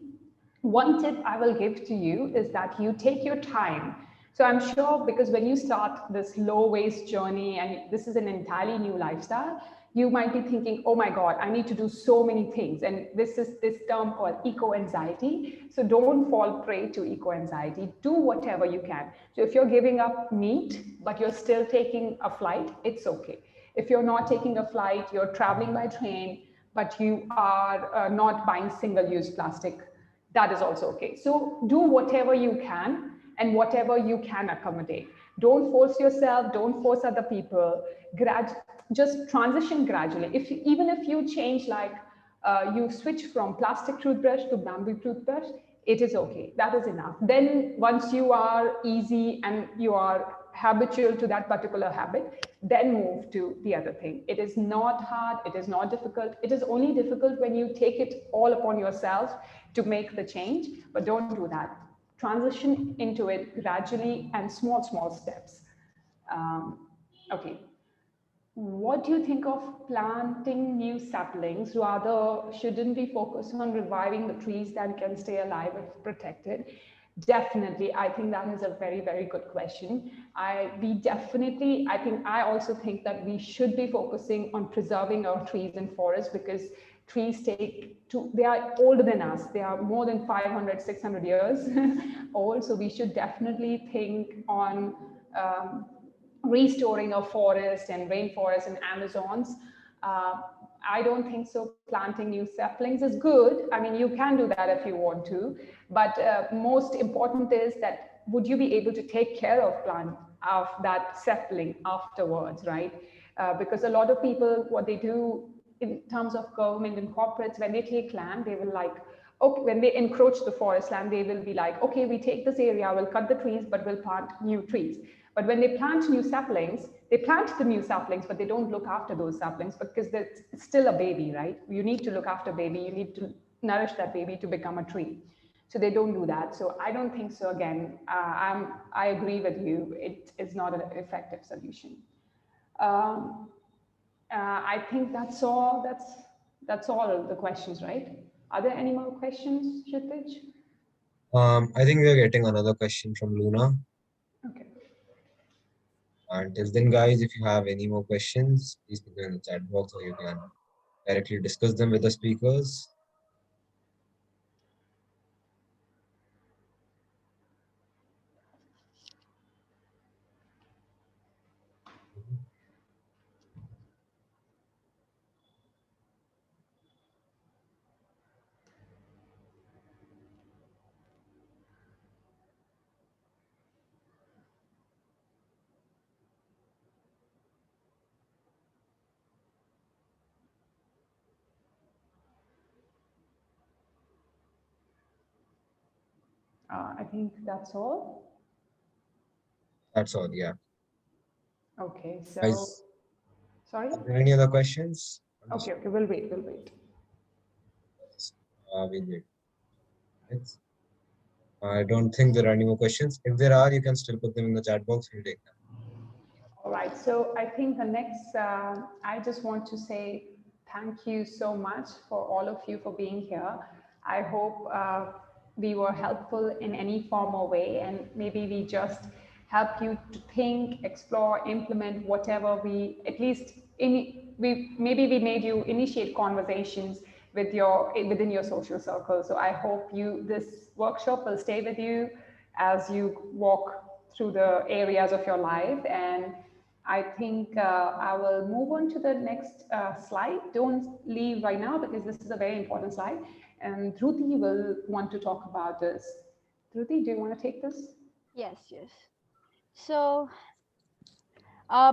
One tip I will give to you is that you take your time. So I'm sure, because when you start this low waste journey and this is an entirely new lifestyle, you might be thinking, oh my God, I need to do so many things. And this is this term called eco-anxiety. So don't fall prey to eco-anxiety. Do whatever you can. So if you're giving up meat, but you're still taking a flight, it's okay. If you're not taking a flight, you're traveling by train, but you are not buying single-use plastic, that is also okay. So do whatever you can and whatever you can accommodate. Don't force yourself, don't force other people. Just transition gradually. Even if you change, like you switch from plastic toothbrush to bamboo toothbrush, it is okay. That is enough. Then once you are easy and you are habitual to that particular habit, then move to the other thing. It is not hard, it is not difficult. It is only difficult when you take it all upon yourself to make the change, but don't do that. Transition into it gradually and small steps. Okay. What do you think of planting new saplings? Rather, shouldn't we focus on reviving the trees that can stay alive if protected? Definitely, I think that is a very, very good question. I also think that we should be focusing on preserving our trees and forests, because trees they are older than us. They are more than 500, 600 years old. So we should definitely think on restoring our forests and rainforests and Amazons. I don't think so. Planting new saplings is good. I mean, you can do that if you want to, but most important is that would you be able to take care of that sapling afterwards, right? Because a lot of people, what they do in terms of government and corporates, when they take land, they will like, okay, when they encroach the forest land, they will be like, okay, we take this area, we'll cut the trees, but we'll plant new trees. But when they plant new saplings, they plant the new saplings, but they don't look after those saplings because it's still a baby, right? You need to look after baby. You need to nourish that baby to become a tree. So they don't do that. So I don't think so. Again, I agree with you. It is not an effective solution. Um, I think that's all. That's all of the questions, right? Are there any more questions, Kshitij? I think we are getting another question from Luna. Okay. Until then, guys, if you have any more questions, please put them in the chat box, or you can directly discuss them with the speakers. I think that's all. That's all, yeah. Okay, so Guys, sorry. are there any other questions? Okay, we'll wait. We'll wait. We'll wait. I don't think there are any more questions. If there are, you can still put them in the chat box. We'll take them. All right. So I think the next, I just want to say thank you so much for all of you for being here. I hope we were helpful in any form or way, and maybe we just help you to think, explore, implement whatever we, at least maybe we made you initiate conversations with within your social circle. So I hope this workshop will stay with you as you walk through the areas of your life. And I think I will move on to the next slide. Don't leave right now because this is a very important slide. And Dhruthi will want to talk about this. Dhruthi, do you want to take this? Yes, yes. So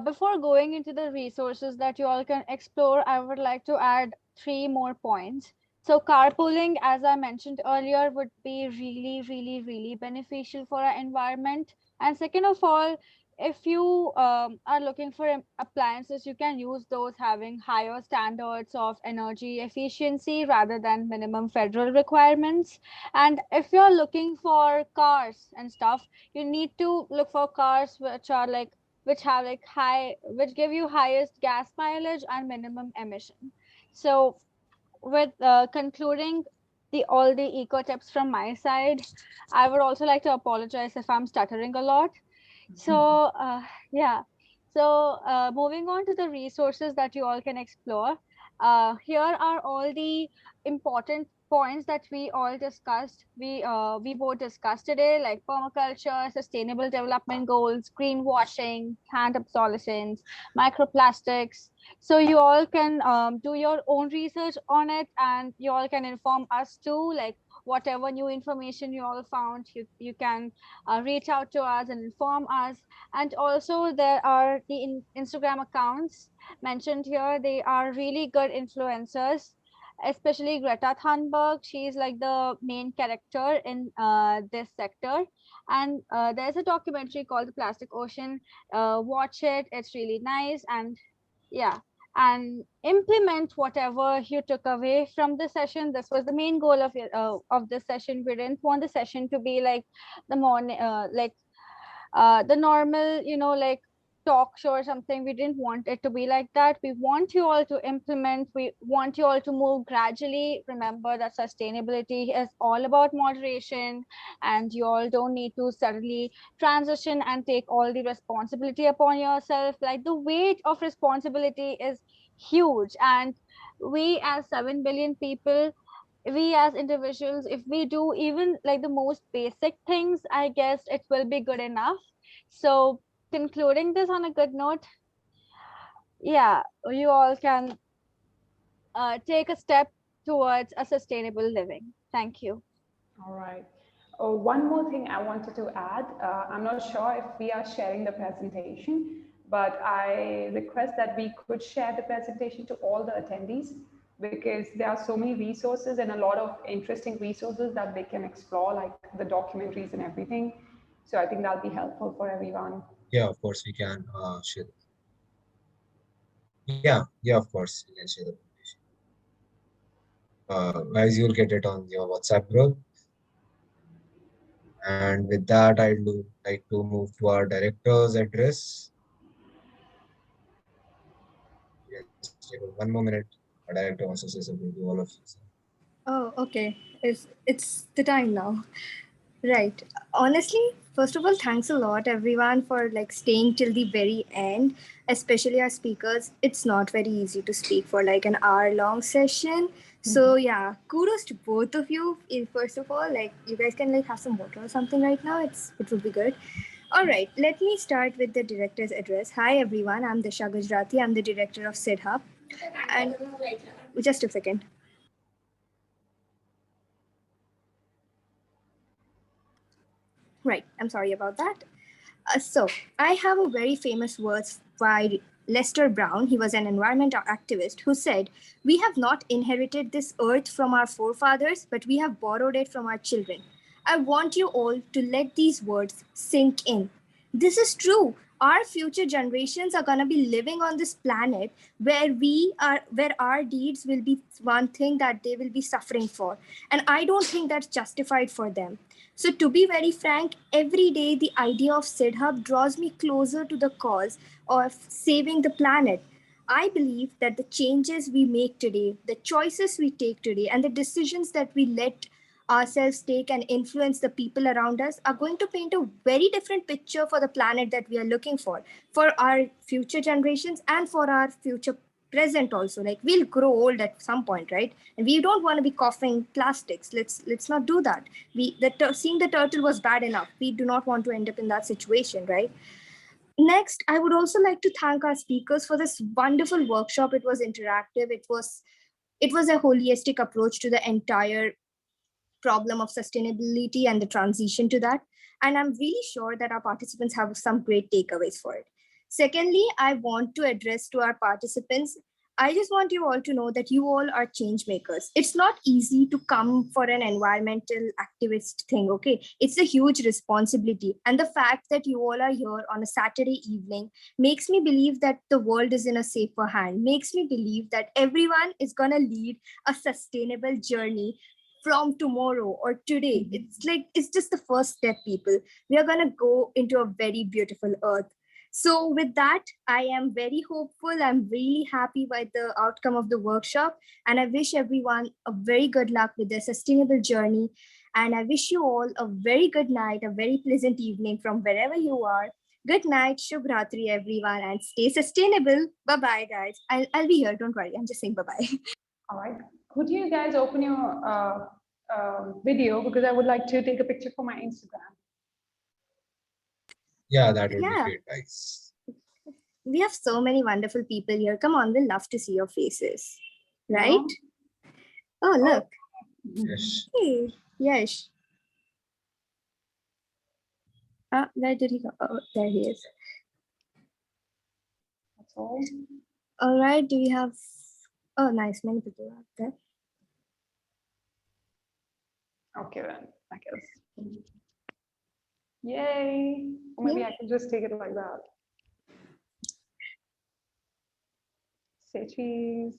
before going into the resources that you all can explore, I would like to add 3 more points. So carpooling, as I mentioned earlier, would be really, really, really beneficial for our environment. And second of all, if you are looking for appliances, you can use those having higher standards of energy efficiency rather than minimum federal requirements. And if you're looking for cars and stuff, you need to look for cars which have like which give you highest gas mileage and minimum emission. So with concluding all the eco tips from my side, I would also like to apologize if I'm stuttering a lot. So yeah, so moving on to the resources that you all can explore, here are all the important points that we all discussed. We both discussed today, like permaculture, sustainable development goals, greenwashing, planned obsolescence, microplastics. So you all can do your own research on it, and you all can inform us too, like whatever new information you all found, you can reach out to us and inform us. And also there are the Instagram accounts mentioned here. They are really good influencers, especially Greta Thunberg. She's like the main character in this sector. And there's a documentary called The Plastic Ocean. Watch it, it's really nice. And yeah, and implement whatever you took away from the session. This was the main goal of this session. We didn't want the session to be like the morning the normal, like talk show or something. We didn't want it to be like that. We want you all to implement. We want you all to move gradually. Remember that sustainability is all about moderation, and you all don't need to suddenly transition and take all the responsibility upon yourself. Like, the weight of responsibility is huge, and we as 7 billion people, we as individuals, if we do even like the most basic things, I guess it will be good enough. So concluding this on a good note, yeah, you all can take a step towards a sustainable living. Thank you. All right. Oh, one more thing I wanted to add. I'm not sure if we are sharing the presentation, but I request that we could share the presentation to all the attendees because there are so many resources and a lot of interesting resources that they can explore, like the documentaries and everything. So I think that'll be helpful for everyone. Yeah, of course we can share. Yeah, of course you can share the presentation. Guys, you'll get it on your WhatsApp group. And with that, I'd like to move to our director's address. Yes, take 1 more minute. Our director wants to say something to all of you. Oh, okay. It's the time now. Right. Honestly, first of all, thanks a lot everyone for like staying till the very end, especially our speakers. It's not very easy to speak for like an hour long session. So yeah, kudos to both of you. First of all, like you guys can like have some water or something right now. It would be good. All right, let me start with the director's address. Hi everyone, I'm Disha Gujrati. I'm the director of SID Hub. And just a second. Right, I'm sorry about that. So, I have a very famous words by Lester Brown. He was an environmental activist who said, "We have not inherited this earth from our forefathers, but we have borrowed it from our children." I want you all to let these words sink in. This is true. Our future generations are going to be living on this planet where our deeds will be one thing that they will be suffering for. And I don't think that's justified for them. So, to be very frank, every day the idea of SID Hub draws me closer to the cause of saving the planet. I believe that the changes we make today, the choices we take today, and the decisions that we let ourselves take and influence the people around us are going to paint a very different picture for the planet that we are looking for our future generations and for our future present also. Like we'll grow old at some point, right? And we don't want to be coughing plastics. Let's not do that. Seeing the turtle was bad enough. We do not want to end up in that situation, right? Next, I would also like to thank our speakers for this wonderful workshop. It was interactive. It was a holistic approach to the entire problem of sustainability and the transition to that. And I'm really sure that our participants have some great takeaways for it. Secondly, I want to address to our participants. I just want you all to know that you all are change makers. It's not easy to come for an environmental activist thing, okay? It's a huge responsibility. And the fact that you all are here on a Saturday evening makes me believe that the world is in a safer hand, makes me believe that everyone is going to lead a sustainable journey from tomorrow or today. It's just the first step, people. We are going to go into a very beautiful earth. So with that, I am very hopeful. I'm really happy by the outcome of the workshop, and I wish everyone a very good luck with their sustainable journey. And I wish you all a very good night, a very pleasant evening from wherever you are. Good night, Shubh Ratri, everyone, and stay sustainable. Bye-bye, guys. I'll be here. Don't worry. I'm just saying bye-bye. All right. Could you guys open your video because I would like to take a picture for my Instagram. Yeah, that would be Yeah. great, guys. We have so many wonderful people here. Come on, we'll love to see your faces. Right? Oh, look. Yes. Hey, Yash. Where did he go? Oh, there he is. That's all. All right, do we have... Oh, nice. Many people out there. Okay, then, I guess. Yay. Or maybe I can just take it like that. Say cheese.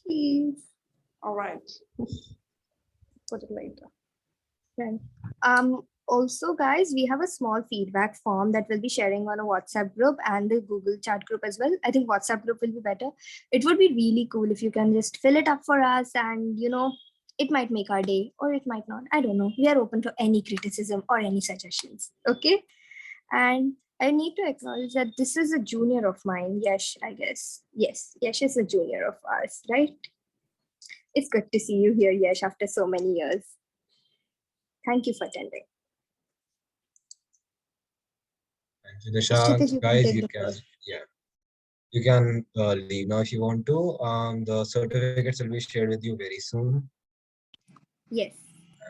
Cheese. All right. Put it later. Right. Also, guys, we have a small feedback form that we'll be sharing on a WhatsApp group and the Google chat group as well. I think WhatsApp group will be better. It would be really cool if you can just fill it up for us, and it might make our day or it might not. I don't know. We are open to any criticism or any suggestions. Okay. And I need to acknowledge that this is a junior of mine, Yash, I guess. Yes, Yash is a junior of ours, right? It's good to see you here, Yash, after so many years. Thank you for attending. Thank you, Disha. Guys, you can, yeah. You can leave now if you want to. The certificates will be shared with you very soon. Yes.